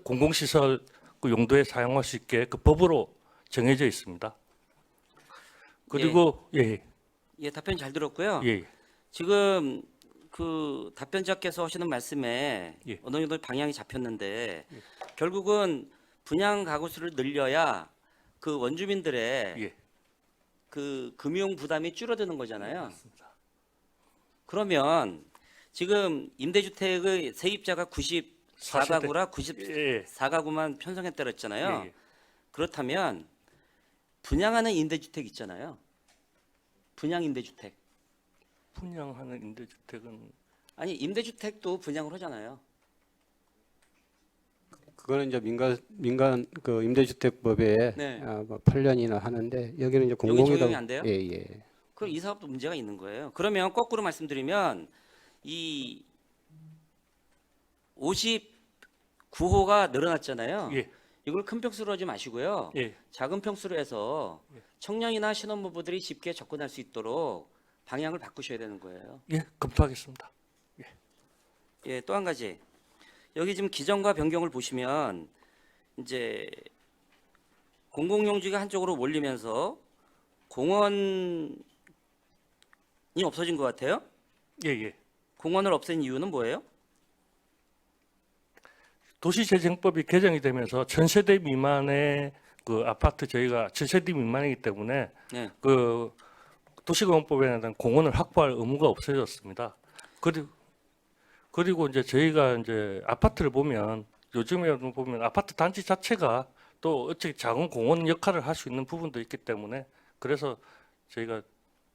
공공시설 그 용도에 사용할 수 있게 그 법으로 정해져 있습니다. 그리고 예, 답변 잘 들었고요. 예. 지금 그 답변자께서 하시는 말씀에 예. 어느 정도 방향이 잡혔는데 결국은 분양 가구 수를 늘려야 그 원주민들의 예. 그 금융 부담이 줄어드는 거잖아요. 그러면 지금 임대주택의 세입자가 94가구라 예. 94가구만 편성했다고 했잖아요. 예, 예. 그렇다면 분양하는 임대주택 있잖아요. 분양 임대주택. 분양하는 임대주택은 아니 임대주택도 분양을 하잖아요. 그거는 이제 민간 그 임대주택법에 네. 뭐 8년이나 하는데 여기는 이제 적용이 공공이다. 안 돼요? 예, 예. 그럼 이 사업도 문제가 있는 거예요. 그러면 거꾸로 말씀드리면 이 59호가 늘어났잖아요. 예. 이걸 큰 평수로 하지 마시고요. 예. 작은 평수로 해서 청년이나 신혼부부들이 쉽게 접근할 수 있도록 방향을 바꾸셔야 되는 거예요. 예, 검토하겠습니다. 예, 또 한 가지. 여기 지금 기정과 변경을 보시면 이제 공공용지가 한쪽으로 몰리면서 공원이 없어진 것 같아요. 예, 예. 공원을 없앤 이유는 뭐예요? 도시재정법이 개정이 되면서 1000세대 미만의 그 아파트 저희가 1000세대 미만이기 때문에 네. 그 도시공원법에 대한 공원을 확보할 의무가 없어졌습니다. 그리고 이제 저희가 이제 아파트를 보면 요즘에 보면 아파트 단지 자체가 또 어떻게 작은 공원 역할을 할 수 있는 부분도 있기 때문에 그래서 저희가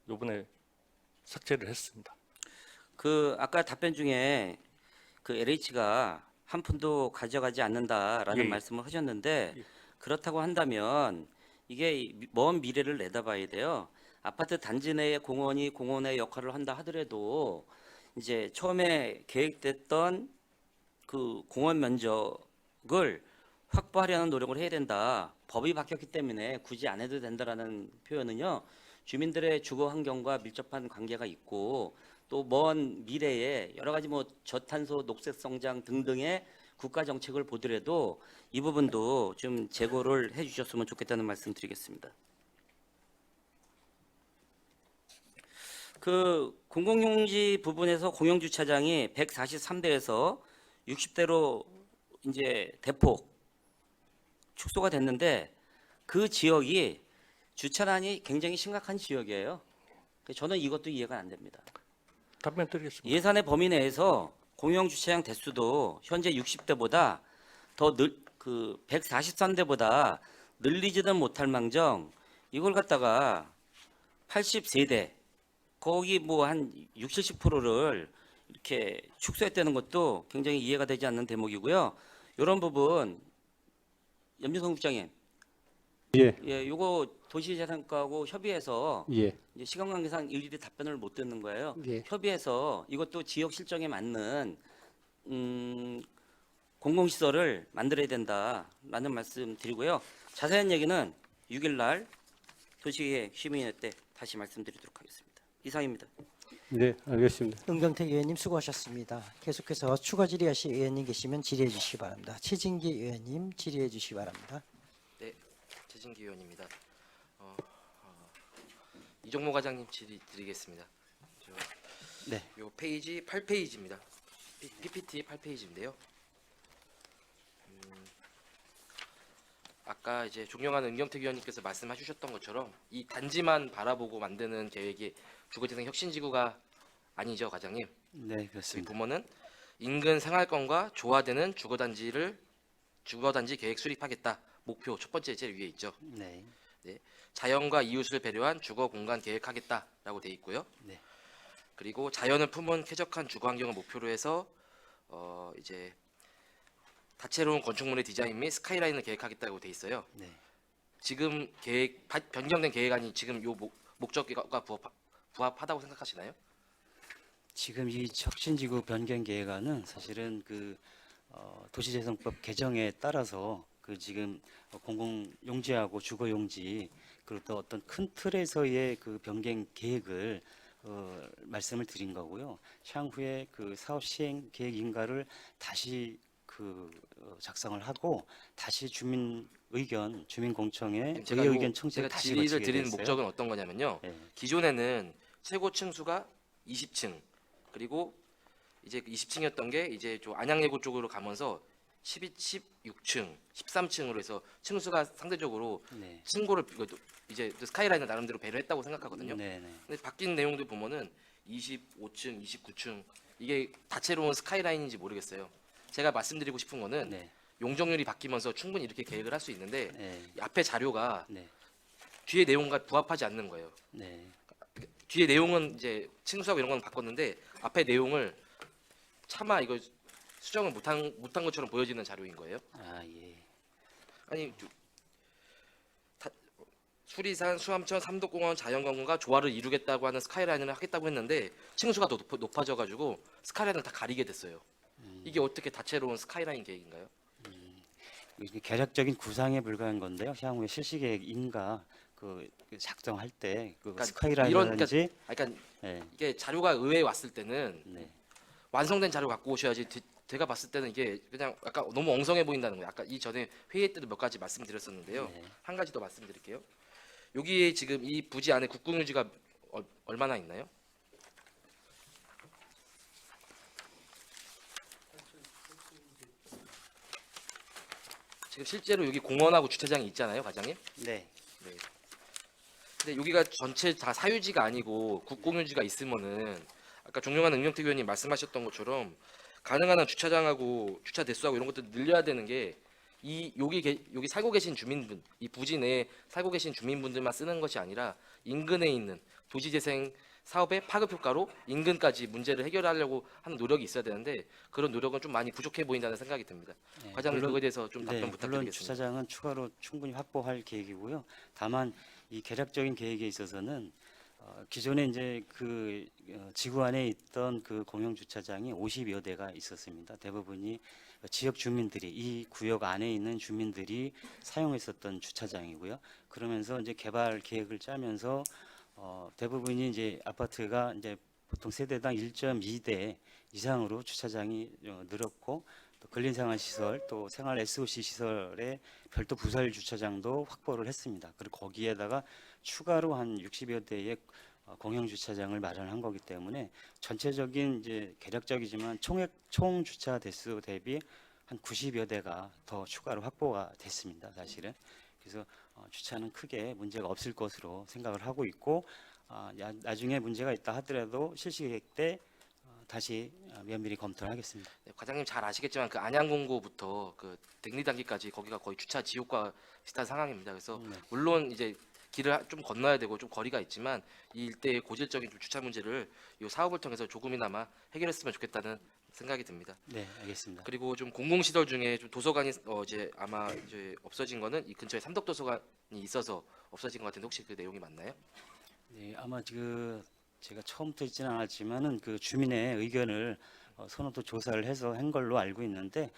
이번에 삭제를 했습니다. 그 아까 답변 중에 그 LH가 한 푼도 가져가지 않는다라는 예. 말씀을 하셨는데 예. 그렇다고 한다면 이게 먼 미래를 내다봐야 돼요. 아파트 단지 내의 공원이 공원의 역할을 한다 하더라도 이제 처음에 계획됐던 그 공원 면적을 확보하려는 노력을 해야 된다. 법이 바뀌었기 때문에 굳이 안 해도 된다라는 표현은요. 주민들의 주거 환경과 밀접한 관계가 있고 또 먼 미래에 여러 가지 뭐 저탄소 녹색 성장 등등의 국가 정책을 보더라도 이 부분도 좀 재고를 해 주셨으면 좋겠다는 말씀 드리겠습니다. 그 공공용지 부분에서 공영주차장이 143대에서 60대로 이제 대폭 축소가 됐는데 그 지역이 주차난이 굉장히 심각한 지역이에요. 저는 이것도 이해가 안 됩니다. 답변 드리겠습니다. 예산의 범위 내에서 공영주차장 대수도 현재 60대보다 더 그 143대보다 늘리지는 못할 망정 이걸 갖다가 83대 거기 뭐 한 60, 70%를 이렇게 축소했다는 것도 굉장히 이해가 되지 않는 대목이고요. 이런 부분 염준성 국장님, 예, 요거 도시재생과하고 협의해서 예, 이제 시간 관계상 일일이 답변을 못 듣는 거예요. 예. 협의해서 이것도 지역 실정에 맞는 공공시설을 만들어야 된다라는 말씀 드리고요. 자세한 얘기는 6일 날 도시계획 시민회 때 다시 말씀드리도록 하겠습니다. 이상입니다. 네, 알겠습니다. 은경택 의원님 수고하셨습니다. 계속해서 추가 질의하실 의원님 계시면 질의해 주시기 바랍니다. 최진기 의원님 질의해 주시기 바랍니다. 네, 최진기 의원입니다. 이종모 과장님 질의 드리겠습니다. 네. 요 페이지 8페이지입니다. PPT 8페이지인데요. 아까 이제 존경하는 은경택 의원님께서 말씀하셨던 것처럼 이 단지만 바라보고 만드는 계획이 주거재생 혁신지구가 아니죠, 과장님. 네, 저희 그렇습니다. 부모는 인근 생활권과 조화되는 주거단지 계획 수립하겠다. 목표 첫 번째 제일 위에 있죠. 네. 자연과 이웃을 배려한 주거 공간 계획하겠다라고 돼 있고요. 네. 그리고 자연을 품은 쾌적한 주거 환경을 목표로 해서 이제 다채로운 건축물의 디자인 및 스카이라인을 계획하겠다고 돼 있어요. 네. 지금 변경된 계획안이 지금 요 목적과 부합하다고 생각하시나요? 지금 이 혁신지구 변경 계획안은 사실은 도시재생법 개정에 따라서 지금 공공용지하고 주거용지 그리고 또 어떤 큰 틀에서의 변경 계획을 말씀을 드린 거고요. 향후에 사업 시행 계획 인가를 다시 작성을 하고 다시 주민 공청회 제가 의회 의견 청취를 제가 다시 질의를 거치게 드리는 됐어요. 목적은 어떤 거냐면요. 네. 기존에는 최고 층수가 20층 그리고 이제 20층이었던 게 이제 좀 안양예고 쪽으로 가면서 16층, 13층으로 해서 층수가 상대적으로 네. 층고를 이제 스카이라인을 나름대로 배려했다고 생각하거든요. 네, 네. 근데 바뀐 내용들 보면은 25층, 29층 이게 다채로운 스카이라인인지 모르겠어요. 제가 말씀드리고 싶은 거는 네. 용적률이 바뀌면서 충분히 이렇게 계획을 할 수 있는데 네. 이 앞에 자료가 네. 뒤에 내용과 부합하지 않는 거예요. 네. 뒤에 내용은 이제 층수하고 이런 건 바꿨는데 앞에 내용을 차마 이거 수정을 못한 것처럼 보여지는 자료인 거예요. 아, 예. 아니 수리산, 수암천, 삼덕공원 자연관광과 조화를 이루겠다고 하는 스카이라인을 하겠다고 했는데 층수가 더 높아져가지고 스카이라인을 다 가리게 됐어요. 이게 어떻게 다채로운 스카이라인 계획인가요? 이게 개략적인 구상에 불과한 건데요. 향후에 실시 계획 인가 작성할 때 그러니까 스카이라인이라든지 그러니까 네. 이게 자료가 의회에 왔을 때는 네. 완성된 자료 갖고 오셔야지. 제가 봤을 때는 이게 그냥 약간 너무 엉성해 보인다는 거예요. 아까 이전에 회의 때도 몇 가지 말씀드렸었는데요. 네. 한 가지 더 말씀드릴게요. 여기에 지금 이 부지 안에 국공유지가 얼마나 있나요? 지금 실제로 여기 공원하고 주차장이 있잖아요, 과장님. 네. 네. 근데 여기가 전체 다 사유지가 아니고 국공유지가 있으면은 아까 존경하는 은경택 의원님 말씀하셨던 것처럼 가능한 한 주차장하고 주차 대수하고 이런 것들 늘려야 되는 게 여기 살고 계신 주민분, 이 부지 내에 살고 계신 주민분들만 쓰는 것이 아니라 인근에 있는 도시재생 사업의 파급 효과로 인근까지 문제를 해결하려고 하는 노력이 있어야 되는데 그런 노력은 좀 많이 부족해 보인다는 생각이 듭니다. 네, 과장님 물론- 그거에 대해서 좀 답변 물론 부탁드리겠습니다. 주차장은 추가로 충분히 확보할 계획이고요. 다만 이 개략적인 계획에 있어서는 기존에 이제 지구 안에 있던 공영 주차장이 50여 대가 있었습니다. 대부분이 지역 주민들이 이 구역 안에 있는 주민들이 사용했었던 주차장이고요. 그러면서 이제 개발 계획을 짜면서 대부분이 이제 아파트가 이제 보통 세대당 1.2대 이상으로 주차장이 늘었고 또 근린생활시설 또 생활 SOC 시설에 별도 부설 주차장도 확보를 했습니다. 그리고 거기에다가 추가로 한 60여 대의 공영 주차장을 마련한 거기 때문에 전체적인 이제 개략적이지만 총 주차 대수 대비 한 90여 대가 더 추가로 확보가 됐습니다. 사실은. 그래서 주차는 크게 문제가 없을 것으로 생각을 하고 있고 나중에 문제가 있다 하더라도 실시계획 때 다시 면밀히 검토를 하겠습니다. 네, 과장님 잘 아시겠지만 안양공고부터 댕리단기까지 거기가 거의 주차 지옥과 비슷한 상황입니다. 그래서 네. 물론 이제 길을 좀 건너야 되고 좀 거리가 있지만 이 일대의 고질적인 좀 주차 문제를 이 사업을 통해서 조금이나마 해결했으면 좋겠다는 생각이 듭니다. 네, 알겠습니다. 그리고 좀 공공 시설 중에 좀 도서관이 이제 아마 이제 없어진 거는 이 근처에 삼덕 도서관이 있어서 없어진 것 같은데 혹시 그 내용이 맞나요? 네, 아마 그 제가 처음부터 있지는 않았지만은 그 주민의 의견을 선호도 조사를 해서 한 걸로 알고 있는데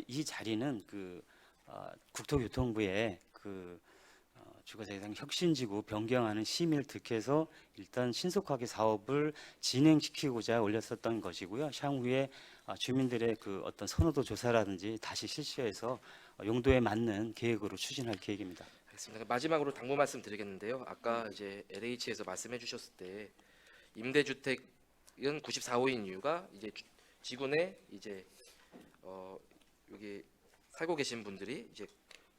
이 자리는 그 국토교통부의 그 주거대상 혁신지구 변경하는 심의를 득해서 일단 신속하게 사업을 진행시키고자 올렸었던 것이고요. 향후에 주민들의 그 어떤 선호도 조사라든지 다시 실시해서 용도에 맞는 계획으로 추진할 계획입니다. 알겠습니다. 마지막으로 당부 말씀드리겠는데요. 아까 이제 LH에서 말씀해 주셨을 때 임대주택은 94호인 이유가 이제 지구 내 이제 여기 살고 계신 분들이 이제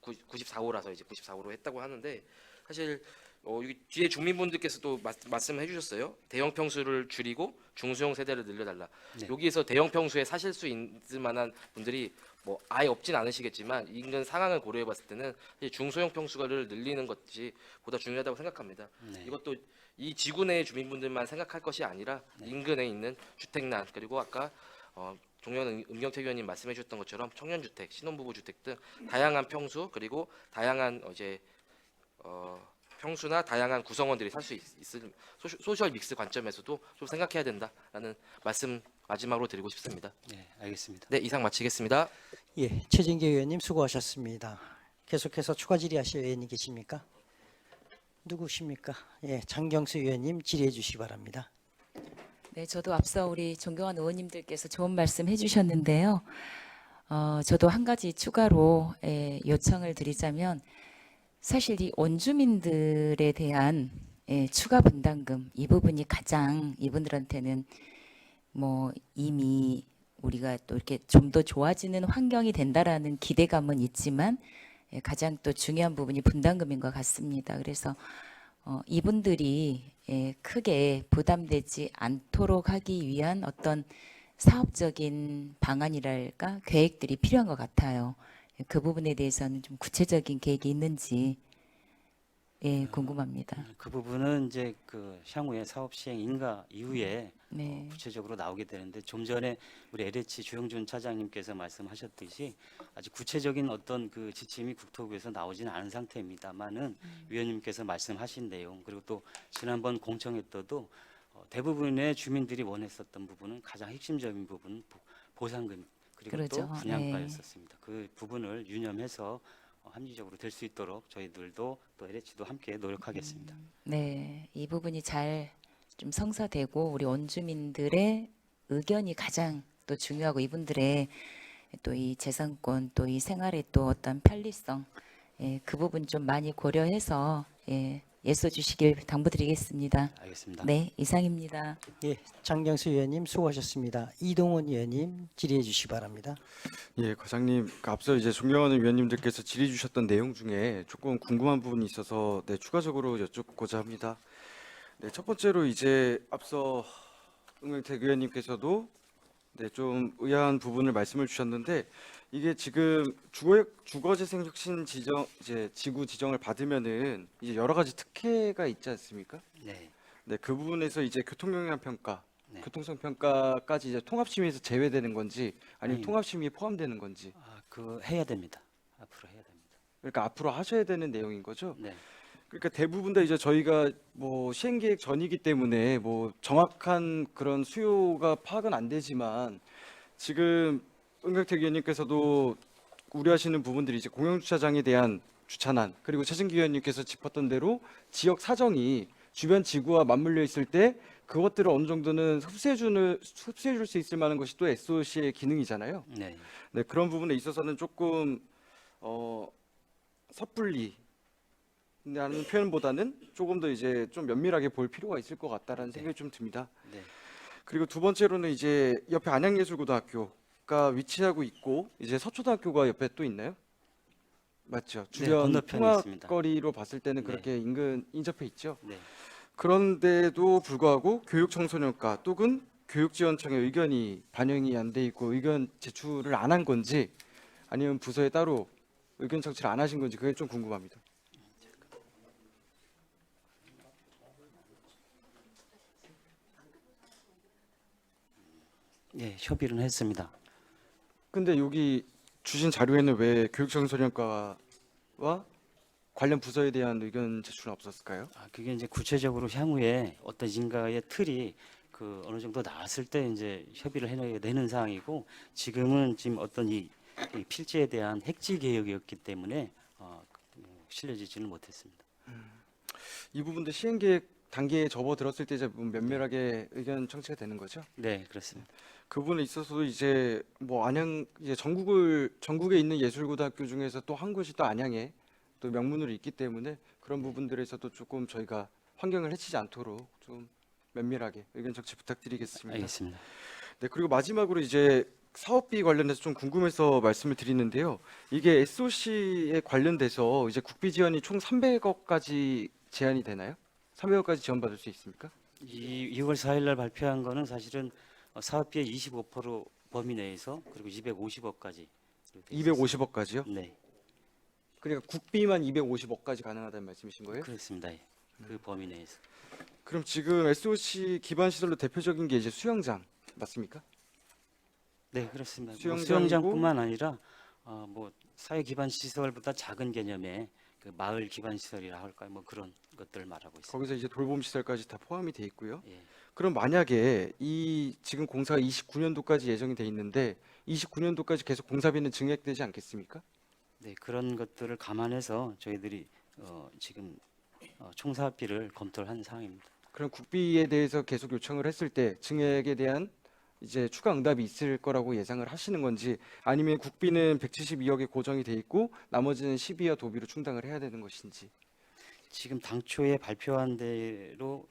94호라서 이제 94호로 했다고 하는데 사실 여기 뒤에 주민분들께서도 말씀해 주셨어요. 대형 평수를 줄이고 중소형 세대를 늘려달라. 네. 여기에서 대형 평수에 사실 수 있을 만한 분들이 뭐 아예 없진 않으시겠지만 인근 상황을 고려해 봤을 때는 사실 중소형 평수를 늘리는 것이 보다 중요하다고 생각합니다. 네. 이것도 이 지구 내의 주민분들만 생각할 것이 아니라 인근에 있는 주택난 그리고 아까 종현 음경택 의원님 말씀해 주셨던 것처럼 청년주택, 신혼부부 주택 등 다양한 평수 그리고 다양한 평수나 다양한 구성원들이 살 수 있을 소셜 믹스 관점에서도 좀 생각해야 된다라는 말씀 마지막으로 드리고 싶습니다. 네, 알겠습니다. 네, 이상 마치겠습니다. 예, 최진기 의원님 수고하셨습니다. 계속해서 추가 질의하실 의원님 계십니까? 누구십니까? 예, 장경수 의원님 질의해 주시기 바랍니다. 네, 저도 앞서 우리 존경한 의원님들께서 좋은 말씀 해주셨는데요. 저도 한 가지 추가로 요청을 드리자면 사실 이 원주민들에 대한 추가 분담금 이 부분이 가장 이분들한테는 뭐 이미 우리가 또 이렇게 좀 더 좋아지는 환경이 된다라는 기대감은 있지만 가장 또 중요한 부분이 분담금인 것 같습니다. 그래서 이분들이 크게 부담되지 않도록 하기 위한 어떤 사업적인 방안이랄까 계획들이 필요한 것 같아요. 그 부분에 대해서는 좀 구체적인 계획이 있는지 궁금합니다. 그 부분은 이제 그 향후에 사업 시행 인가 이후에 네. 구체적으로 나오게 되는데 좀 전에 우리 LH 주영준 차장님께서 말씀하셨듯이 아직 구체적인 어떤 그 지침이 국토부에서 나오지는 않은 상태입니다만은 위원님께서 말씀하신 내용 그리고 또 지난번 공청회 때도 대부분의 주민들이 원했었던 부분은 가장 핵심적인 부분은 보상금 그리고 또 그러죠. 분양가였었습니다. 그 부분을 유념해서 합리적으로 될 수 있도록 저희들도 또 LH도 함께 노력하겠습니다. 네, 이 부분이 잘 좀 성사되고 우리 원주민들의 의견이 가장 또 중요하고 이분들의 또 이 재산권 또 이 생활의 또 어떤 편리성 그 부분 좀 많이 고려해서 애써 주시길 당부드리겠습니다. 알겠습니다. 네, 이상입니다. 예, 장경수 의원님 수고하셨습니다. 이동훈 의원님 질의해 주시기 바랍니다. 예, 과장님, 앞서 이제 존경하는 위원님들께서 질의 주셨던 내용 중에 조금 궁금한 부분이 있어서 추가적으로 여쭙고자 합니다. 네, 첫 번째로 이제 앞서 음경택 의원님께서도 좀 의아한 부분을 말씀을 주셨는데 이게 지금 주거재생 혁신 지정 이제 지구 지정을 받으면은 이제 여러 가지 특혜가 있지 않습니까? 네. 네, 그 부분에서 이제 교통영향 평가, 네. 교통성 평가까지 이제 통합심의에서 제외되는 건지 아니면 아니. 통합심의에 포함되는 건지. 그 해야 됩니다. 앞으로 해야 됩니다. 그러니까 앞으로 하셔야 되는 내용인 거죠. 네. 그러니까 대부분 다 이제 저희가 뭐 시행계획 전이기 때문에 뭐 정확한 그런 수요가 파악은 안 되지만 지금 음경택 의원님께서도 우려하시는 부분들이 이제 공영주차장에 대한 주차난 그리고 최진기 의원님께서 짚었던 대로 지역 사정이 주변 지구와 맞물려 있을 때 그것들을 어느 정도는 흡수해 줄 수 있을 만한 것이 또 SOC의 기능이잖아요. 네. 네, 그런 부분에 있어서는 조금 섣불리 라는 표현보다는 조금 더 이제 좀 면밀하게 볼 필요가 있을 것 같다라는 생각이 좀 듭니다. 네. 그리고 두 번째로는 이제 옆에 안양예술고등학교가 위치하고 있고 이제 서초등학교가 옆에 또 있나요? 맞죠. 주변 건너편에 있습니다. 통학거리로 봤을 때는 네. 그렇게 인접해 있죠. 네. 그런데도 불구하고 교육청소년과 또는 교육지원청의 의견이 반영이 안 돼 있고 의견 제출을 안 한 건지 아니면 부서에 따로 의견 청취를 안 하신 건지 그게 좀 궁금합니다. 예, 협의를 했습니다. 근데 여기 주신 자료에는 왜 교육청소년과와 관련 부서에 대한 의견 제출은 없었을까요? 그게 이제 구체적으로 향후에 어떤 인가의 틀이 그 어느 정도 나왔을 때 이제 협의를 해내야 되는 사항이고, 지금은 지금 어떤 이 필지에 대한 핵지 개혁이었기 때문에 실려지지는 못했습니다. 이 부분도 시행계획 단계에 접어들었을 때 이제 면밀하게 의견 청취가 되는 거죠? 네, 그렇습니다. 그 부분에 있어서도 이제 뭐 안양 이제 전국에 있는 예술고등학교 중에서 또 한 곳이 또 안양에 또 명문으로 있기 때문에 그런 부분들에서도 조금 저희가 환경을 해치지 않도록 좀 면밀하게 의견 청취 부탁드리겠습니다. 알겠습니다. 네, 그리고 마지막으로 이제 사업비 관련해서 좀 궁금해서 말씀을 드리는데요. 이게 SOC에 관련돼서 이제 국비 지원이 총 300억까지 제한이 되나요? 300억까지 지원받을 수 있습니까? 2월 4일 날 발표한 거는 사실은 사업비의 25% 범위 내에서 그리고 250억까지. 250억까지요? 네, 그러니까 국비만 250억까지 가능하다는 말씀이신 거예요? 그렇습니다. 예. 그 범위 내에서. 그럼 지금 SOC 기반 시설로 대표적인 게 이제 수영장 맞습니까? 네, 그렇습니다. 수영장이고- 수영장뿐만 아니라 뭐 사회 기반 시설보다 작은 개념의 그 마을 기반 시설이라 할까요? 뭐 그런 것들을 말하고 있습니다. 거기서 이제 돌봄 시설까지 다 포함이 돼 있고요. 예. 그럼 만약에 이 지금 공사가 29년도까지 예정이 돼 있는데 29년도까지 계속 공사비는 증액되지 않겠습니까? 네, 그런 것들을 감안해서 저희들이 지금 총사업비를 검토를 한 상황입니다. 그럼 국비에 대해서 계속 요청을 했을 때 증액에 대한 이제 추가 응답이 있을 거라고 예상을 하시는 건지, 아니면 국비는 172억에 고정이 돼 있고 나머지는 12여 도비로 충당을 해야 되는 것인지. 지금 당초에 발표한 대로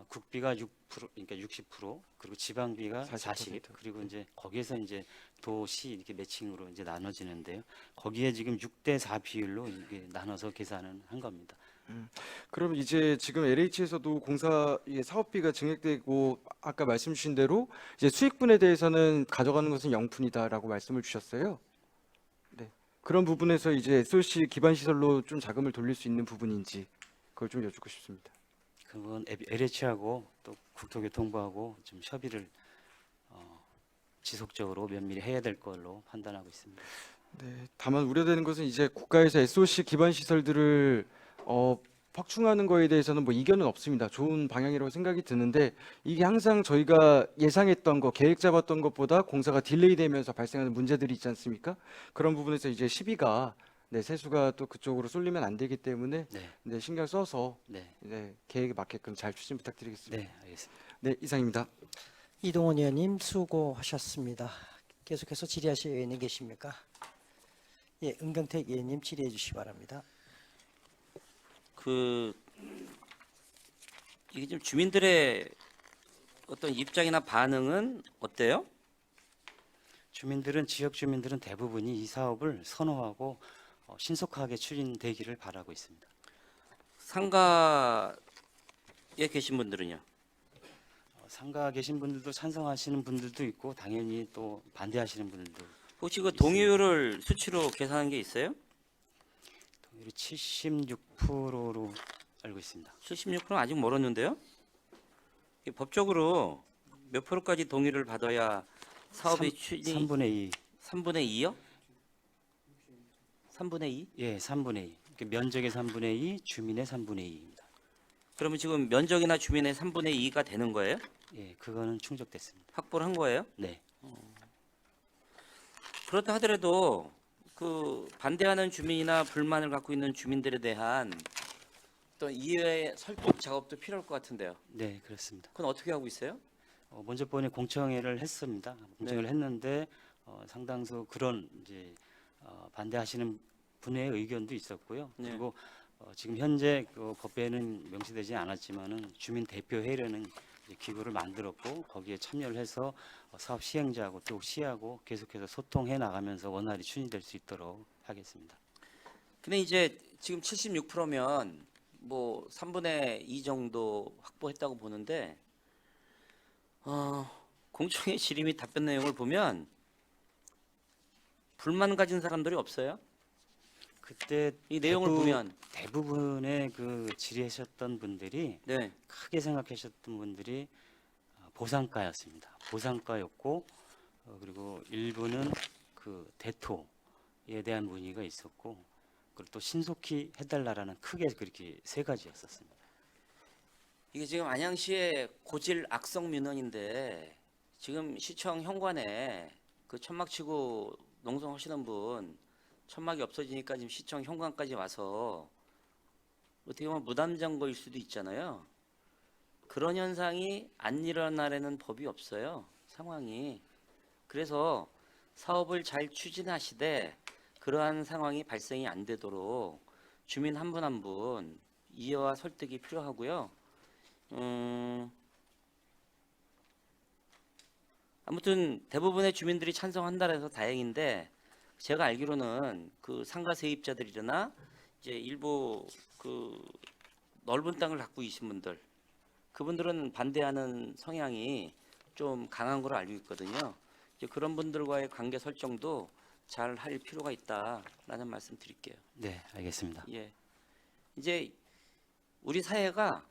국비가 6%, 그러니까 60%, 그리고 지방비가 40, 40%. 그리고 이제 거기에서 이제 도시 이렇게 매칭으로 이제 나눠지는데요. 거기에 지금 6대 4 비율로 이게 나눠서 계산을 한 겁니다. 그럼 이제 지금 LH에서도 공사 사업비가 증액되고 아까 말씀 주신 대로 이제 수익분에 대해서는 가져가는 것은 0푼이다라고 말씀을 주셨어요. 네. 그런 부분에서 이제 SOC 기반 시설로 좀 자금을 돌릴 수 있는 부분인지 그걸 좀 여쭙고 싶습니다. 그건 LH하고 또 국토교통부하고 좀 협의를 지속적으로 면밀히 해야 될 걸로 판단하고 있습니다. 네. 다만 우려되는 것은 이제 국가에서 SOC 기반 시설들을 확충하는 거에 대해서는 뭐 이견은 없습니다. 좋은 방향이라고 생각이 드는데 이게 항상 저희가 예상했던 거, 계획 잡았던 것보다 공사가 딜레이 되면서 발생하는 문제들이 있지 않습니까? 그런 부분에서 이제 시비가 세수가 또 그쪽으로 쏠리면 안 되기 때문에 네, 신경 써서 네, 계획에 맞게끔 잘 추진 부탁드리겠습니다. 네, 알겠습니다. 네, 이상입니다. 이동원 의원님 수고하셨습니다. 계속해서 질의하실 의원님 계십니까? 예, 은경택 의원님 질의해 주시기 바랍니다. 이게 좀 주민들의 어떤 입장이나 반응은 어때요? 지역 주민들은 대부분이 이 사업을 선호하고 신속하게 추진되기를 바라고 있습니다. 상가에 계신 분들은요? 상가 계신 분들도 찬성하시는 분들도 있고 당연히 또 반대하시는 분들도. 혹시 그 동의율을 수치로 계산한 게 있어요? 동의율이 76%로 알고 있습니다. 76%는 아직 멀었는데요? 이 법적으로 몇 프로까지 동의를 받아야 사업의 추진이 3분의 2. 3분의 2요? 3분의 2? 예, 3분의 2. 그러니까 면적의 3분의 2, 주민의 3분의 2입니다. 그러면 지금 면적이나 주민의 3분의 2가 되는 거예요? 예, 그거는 충족됐습니다. 확보를 한 거예요? 네. 그렇다 하더라도 그 반대하는 주민이나 불만을 갖고 있는 주민들에 대한 어떤 이해 설득 작업도 필요할 것 같은데요. 네, 그렇습니다. 그건 어떻게 하고 있어요? 먼저 번에 공청회를 했습니다. 공청회를 했는데 상당수 그런 이제 반대하시는 분의 의견도 있었고요. 네. 그리고 지금 현재 그 법에는 명시되지 않았지만은 주민 대표 회의라는 기구를 만들었고 거기에 참여를 해서 사업 시행자하고 또 시하고 계속해서 소통해 나가면서 원활히 추진될 수 있도록 하겠습니다. 근데 이제 지금 76%면 뭐 3분의 2 정도 확보했다고 보는데 공청회 질의 및 답변 내용을 보면 불만 가진 사람들이 없어요? 그때 이 내용을 보면 대부분의 그 질의하셨던 분들이 네. 크게 생각하셨던 분들이 보상가였습니다. 보상가였고 그리고 일부는 그 대토에 대한 문의가 있었고 그리고 또 신속히 해달라라는 크게 그렇게 세 가지였었습니다. 이게 지금 안양시의 고질 악성 민원인데 지금 시청 현관에 그 천막 치고 농성하시는 분 천막이 없어지니까 지금 시청 현관까지 와서 어떻게 보면 무담장거일 수도 있잖아요. 그런 현상이 안 일어나려는 법이 없어요. 상황이. 그래서 사업을 잘 추진하시되 그러한 상황이 발생이 안 되도록 주민 한 분 한 분 이해와 설득이 필요하고요. 아무튼 대부분의 주민들이 찬성한다 해서 다행인데 제가 알기로는 그 상가 세입자들이나 이제 일부 그 넓은 땅을 갖고 계신 분들 그분들은 반대하는 성향이 좀 강한 걸로 알고 있거든요. 이제 그런 분들과의 관계 설정도 잘 할 필요가 있다라는 말씀 드릴게요. 네, 알겠습니다. 예. 이제 우리 사회가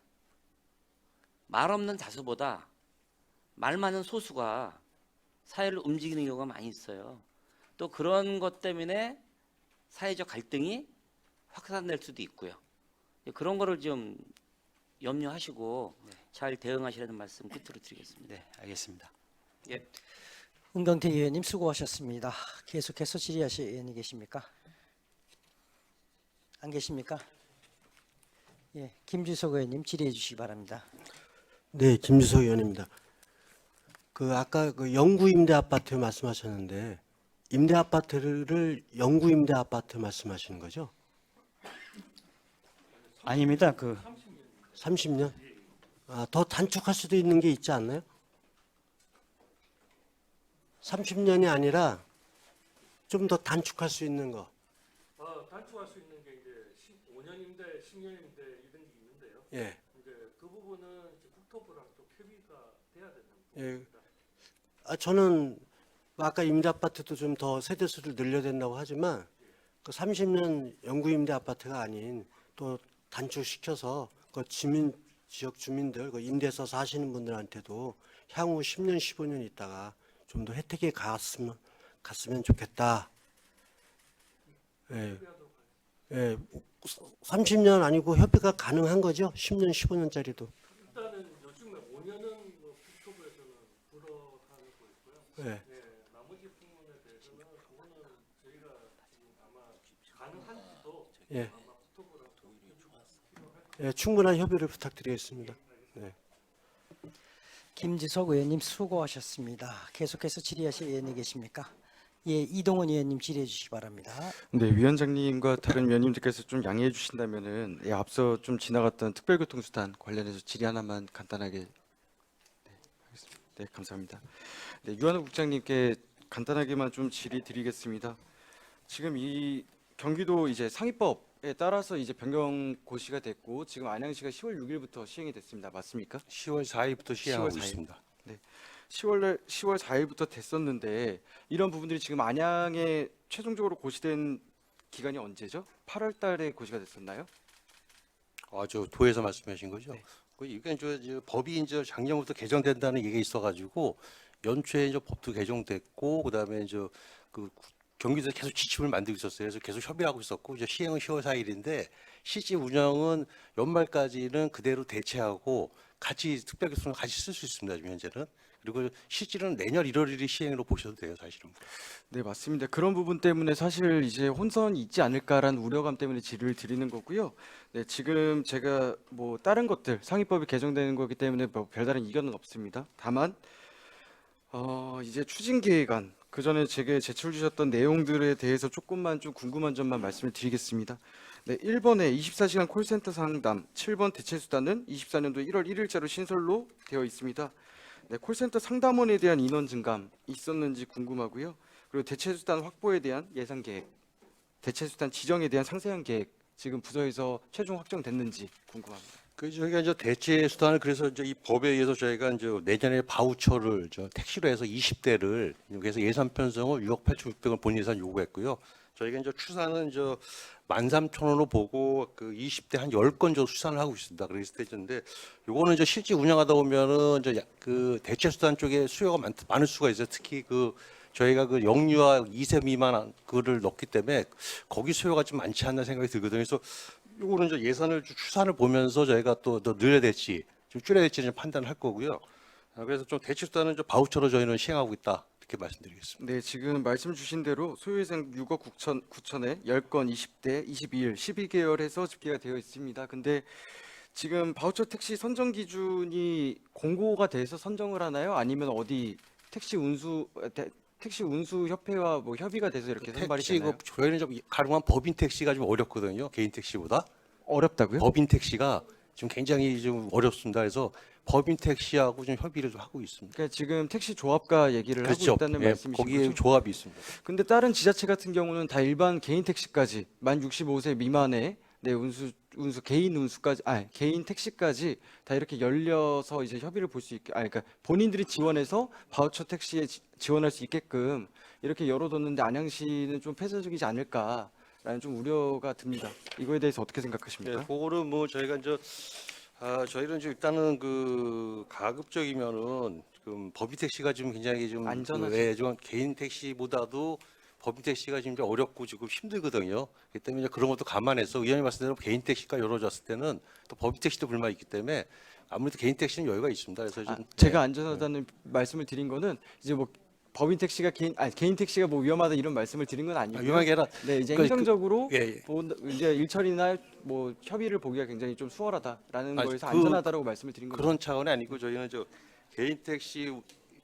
말 없는 다수보다 말 많은 소수가 사회를 움직이는 경우가 많이 있어요. 또 그런 것 때문에 사회적 갈등이 확산될 수도 있고요. 그런 거를 좀 염려하시고 잘 대응하시라는 말씀 끝으로 드리겠습니다. 네, 알겠습니다. 예. 은경태 의원님 수고하셨습니다. 계속해서 질의하실 의원이 계십니까? 안 계십니까? 예, 김주석 의원님 질의해 주시기 바랍니다. 네, 김주석 의원입니다. 그 아까 그 영구 임대 아파트 말씀하셨는데 임대 아파트를 영구 임대 아파트 말씀하시는 거죠? 아닙니다. 그 30년? 아, 더 단축할 수도 있는 게 있지 않나요? 30년이 아니라 좀 더 단축할 수 있는 거. 단축할 수 있는 게 이제 5년임대, 10년임대 이런 게 있는데요. 예. 이제 그 부분은 이제 국토부랑 또 협의가 돼야 되는 예. 부분입니다. 아, 저는 아까 임대 아파트도 좀 더 세대 수를 늘려야 된다고 하지만 그 30년 영구 임대 아파트가 아닌 또 단축시켜서 그 주민 지역 주민들 그 임대서 사시는 분들한테도 향후 10년, 15년 있다가 좀 더 혜택이 갔으면 좋겠다. 예. 예. 30년 아니고 협의가 가능한 거죠? 10년, 15년짜리도. 일단은 요즘에 5년은 뭐 국토부에서는 불허하는 거 있고요. 예. 나머지 부분에 대해서는 그거는 저희가 지금 아마 가능한지도 예. 아마 국토부랑 좀 필요할 예, 충분한 협의를 부탁드리겠습니다. 네. 김지석 의원님 수고하셨습니다. 계속해서 질의하실 의원이 계십니까? 예, 이동원 의원님 질의해 주시기 바랍니다. 네, 위원장님과 다른 위원님들께서 좀 양해해 주신다면은 앞서 좀 지나갔던 특별교통수단 관련해서 질의 하나만 간단하게 하겠습니다. 네, 감사합니다. 네, 유한호 국장님께 간단하게만 좀 질의 드리겠습니다. 지금 이 경기도 이제 상위법에 따라서 이제 변경 고시가 됐고 지금 안양시가 10월 6일부터 시행이 됐습니다. 맞습니까? 10월 4일부터 시행하고 10월 4일. 있습니다. 10월 4일부터 됐었는데 이런 부분들이 지금 안양에 최종적으로 고시된 기간이 언제죠? 8월 달에 고시가 됐었나요? 아, 저 도에서 말씀하신 거죠? 네. 이게 저 법이 이제 작년부터 개정된다는 얘기가 있어가지고 연초에 이제 법도 개정됐고 그다음에 이제 그 경기도에서 계속 지침을 만들고 있었어요. 그래서 계속 협의하고 있었고 이제 시행은 10월 4일인데 실제 운영은 연말까지는 그대로 대체하고 같이 특별교통을 같이 쓸 수 있습니다. 지금 현재는. 그리고 실질은 내년 1월 1일 시행으로 보셔도 돼요, 사실은. 네, 맞습니다. 그런 부분 때문에 사실 이제 혼선이 있지 않을까라는 우려감 때문에 질의를 드리는 거고요. 네, 지금 제가 뭐 다른 것들 상위법이 개정되는 거기 때문에 뭐 별다른 이견은 없습니다. 다만 이제 추진 계획안 그 전에 제게 제출 주셨던 내용들에 대해서 조금만 좀 궁금한 점만 말씀을 드리겠습니다. 네, 1번에 24시간 콜센터 상담, 7번 대체 수단은 24년도 1월 1일자로 신설로 되어 있습니다. 네, 콜센터 상담원에 대한 인원 증감 있었는지 궁금하고요. 그리고 대체 수단 확보에 대한 예산 계획, 대체 수단 지정에 대한 상세한 계획 지금 부서에서 최종 확정됐는지 궁금합니다. 그 저희가 이제 대체 수단을 그래서 이제 이 법에 의해서 저희가 이제 내년에 바우처를 택시로 해서 20대를 그래서 예산 편성을 6억 8,600원 본 예산 요구했고요. 저희가 이제 추산은 이제 13,000원으로 보고 그 20대 한 10건 정도 수산을 하고 있습니다. 그런 스테이지인데 요거는 이제 실제 운영하다 보면은 이제 그 대체 수단 쪽에 수요가 많을 수가 있어요. 특히 그 저희가 그 영유아 2세 미만 그를 넣기 때문에 거기 수요가 좀 많지 않나 생각이 들거든요. 그래서 요거는 이제 예산을 추산을 보면서 저희가 또 늘려야 될지 좀 줄여야 될지 좀 판단을 할 거고요. 그래서 좀 대체 수단은 좀 바우처로 저희는 시행하고 있다 이렇게 말씀드리겠습니다. 네, 지금 말씀 주신 대로 소요예산 6억 9천에 10건 20대 22일 12개월에서 집계가 되어 있습니다. 근데 지금 바우처 택시 선정 기준이 공고가 돼서 선정을 하나요? 아니면 어디 택시 운수 협회와 뭐 협의가 돼서 이렇게 선발이 택시 되나요? 저희는 좀 가능한 법인 택시가 좀 어렵거든요. 개인 택시보다. 어렵다고요? 법인 택시가 좀 굉장히 좀 어렵습니다. 그래서 법인 택시하고 좀 협의를 좀 하고 있습니다. 그러니까 지금 택시 조합과 얘기를 그렇죠. 하고 있다는 예, 말씀이신 거기에 거죠? 조합이 있습니다. 근데 다른 지자체 같은 경우는 다 일반 개인 택시까지 만 65세 미만의 네, 개인 택시까지 다 이렇게 열려서 이제 협의를 볼 수 있게, 그러니까 본인들이 지원해서 바우처 택시에 지원할 수 있게끔 이렇게 열어뒀는데 안양시는 좀 폐쇄적이지 않을까라는 좀 우려가 듭니다. 이거에 대해서 어떻게 생각하십니까? 네, 그거는 뭐 저희가 이제 저희는 이제 일단은 그 가급적이면은 지금 법인 택시가 지금 굉장히 좀 안전하죠. 좀 개인 택시보다도 법인 택시가 지금 좀 어렵고 지금 힘들거든요. 그렇기 때문에 이제 그런 것도 감안해서 의원님 말씀대로 개인 택시가 열어졌을 때는 또 법인 택시도 불만이 있기 때문에 아무래도 개인 택시는 여유가 있습니다. 그래서 좀 제가 안전하다는 말씀을 드린 거는 이제 뭐 법인 택시가 개인 택시가 뭐 위험하다 이런 말씀을 드린 건 아니고요. 위험한 게 아니라 네, 이제 그- 행정적으로 예. 이제 일처리나 뭐 협의를 보기가 굉장히 좀 수월하다라는 아니, 거에서 그- 안전하다라고 말씀을 드린 거죠. 그런 차원이 아니고 저희는 저 개인 택시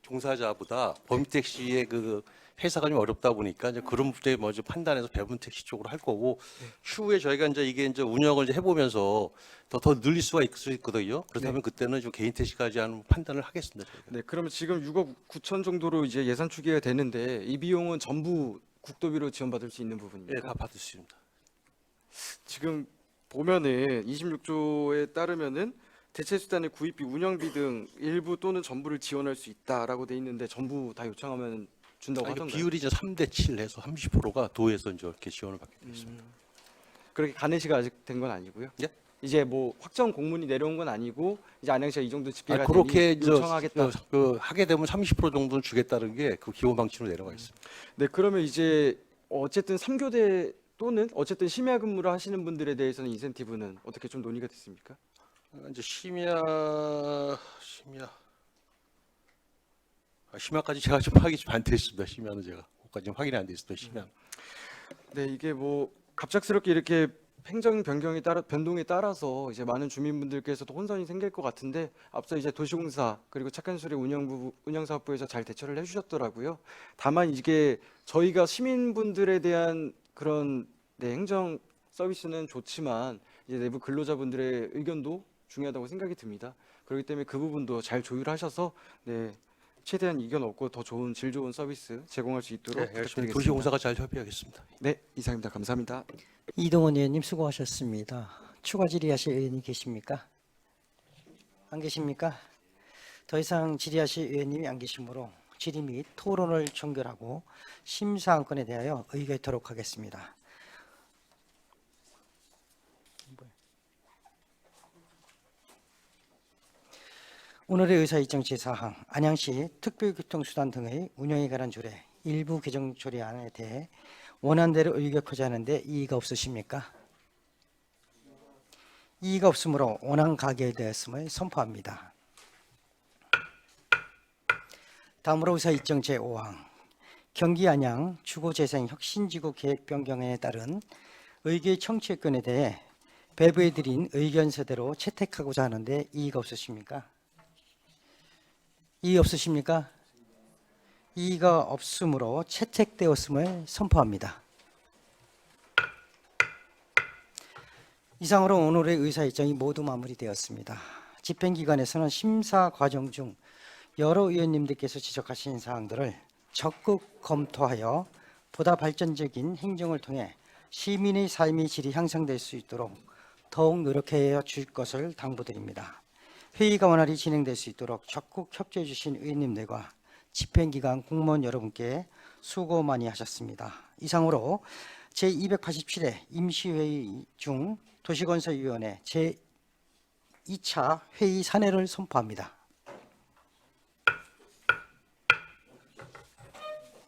종사자보다 법인 택시의 그 회사가 좀 어렵다 보니까 이제 그런 문제 먼저 판단해서 배분 택시 쪽으로 할 거고 추후에 저희가 이제 이게 이제 운영을 이제 해보면서 더 늘릴 수가 있을 수 있거든요. 그렇다면 그때는 좀 개인 택시까지 하는 판단을 하겠습니다. 저희가. 네, 그러면 지금 6억 9천 정도로 이제 예산 추계가 되는데 이 비용은 전부 국도비로 지원받을 수 있는 예, 부분입니까? 다 받을 수 있습니다. 지금 보면은 26조에 따르면은 대체 수단의 구입비, 운영비 등 일부 또는 전부를 지원할 수 있다라고 돼 있는데 전부 다 요청하면 준다고 아니, 그 하던가요? 비율이 이제 3대 7 해서 30%가 도에서 이제 이렇게 지원을 받게 되어 있습니다. 그렇게 가내시가 아직 된 건 아니고요. 예? 이제 뭐 확정 공문이 내려온 건 아니고 이제 안양시가 이 정도 집계가 그렇게 되니 요청하겠다. 하게 되면 30% 정도는 주겠다는 게 그 기본 방침으로 내려가 있습니다. 네, 그러면 이제 어쨌든 3교대 또는 어쨌든 심야 근무를 하시는 분들에 대해서는 인센티브는 어떻게 좀 논의가 됐습니까? 이제 심야까지 제가 좀 확인이 좀 안 돼 있습니다. 심야는 제가 그까지 좀 확인이 안 돼 있습니다. 심야. 네, 이게 뭐 갑작스럽게 이렇게 행정 변동에 따라서 이제 많은 주민분들께서도 혼선이 생길 것 같은데 앞서 이제 도시공사 그리고 착한 소리 운영사업부에서 잘 대처를 해주셨더라고요. 다만 이게 저희가 시민분들에 대한 그런 행정 서비스는 좋지만 이제 내부 근로자분들의 의견도 중요하다고 생각이 듭니다. 그렇기 때문에 그 부분도 잘 조율하셔서 최대한 이견 없고 더 좋은 질 좋은 서비스 제공할 수 있도록 부탁드리겠습니다. 도시공사가 잘 협의하겠습니다. 네, 이상입니다. 감사합니다. 이동원 의원님 수고하셨습니다. 추가 질의하실 의원님 계십니까? 안 계십니까? 더 이상 질의하실 의원님이 안 계시므로 질의 및 토론을 종결하고 심사안건에 대하여 의결토록 하겠습니다. 오늘의 의사일정 제4항 안양시 특별교통수단 등의 운영에 관한 조례 일부 개정 조례안에 대해 원안대로 의결하자 하는데 이의가 없으십니까? 이의가 없으므로 원안 가결되었음을 선포합니다. 다음으로 의사일정 제5항 경기 안양 주거재생 혁신지구 계획 변경에 따른 의결 청취권에 대해 배부해드린 의견서대로 채택하고자 하는데 이의가 없으십니까? 이의 없으십니까? 이의가 없으므로 채택되었음을 선포합니다. 이상으로 오늘의 의사일정이 모두 마무리되었습니다. 집행기관에서는 심사 과정 중 여러 의원님들께서 지적하신 사항들을 적극 검토하여 보다 발전적인 행정을 통해 시민의 삶의 질이 향상될 수 있도록 더욱 노력해 줄 것을 당부드립니다. 회의가 원활히 진행될 수 있도록 적극 협조해 주신 의원님들과 집행기관 공무원 여러분께 수고 많이 하셨습니다. 이상으로 제287회 임시회의 중 도시건설위원회 제2차 회의 사내를 선포합니다.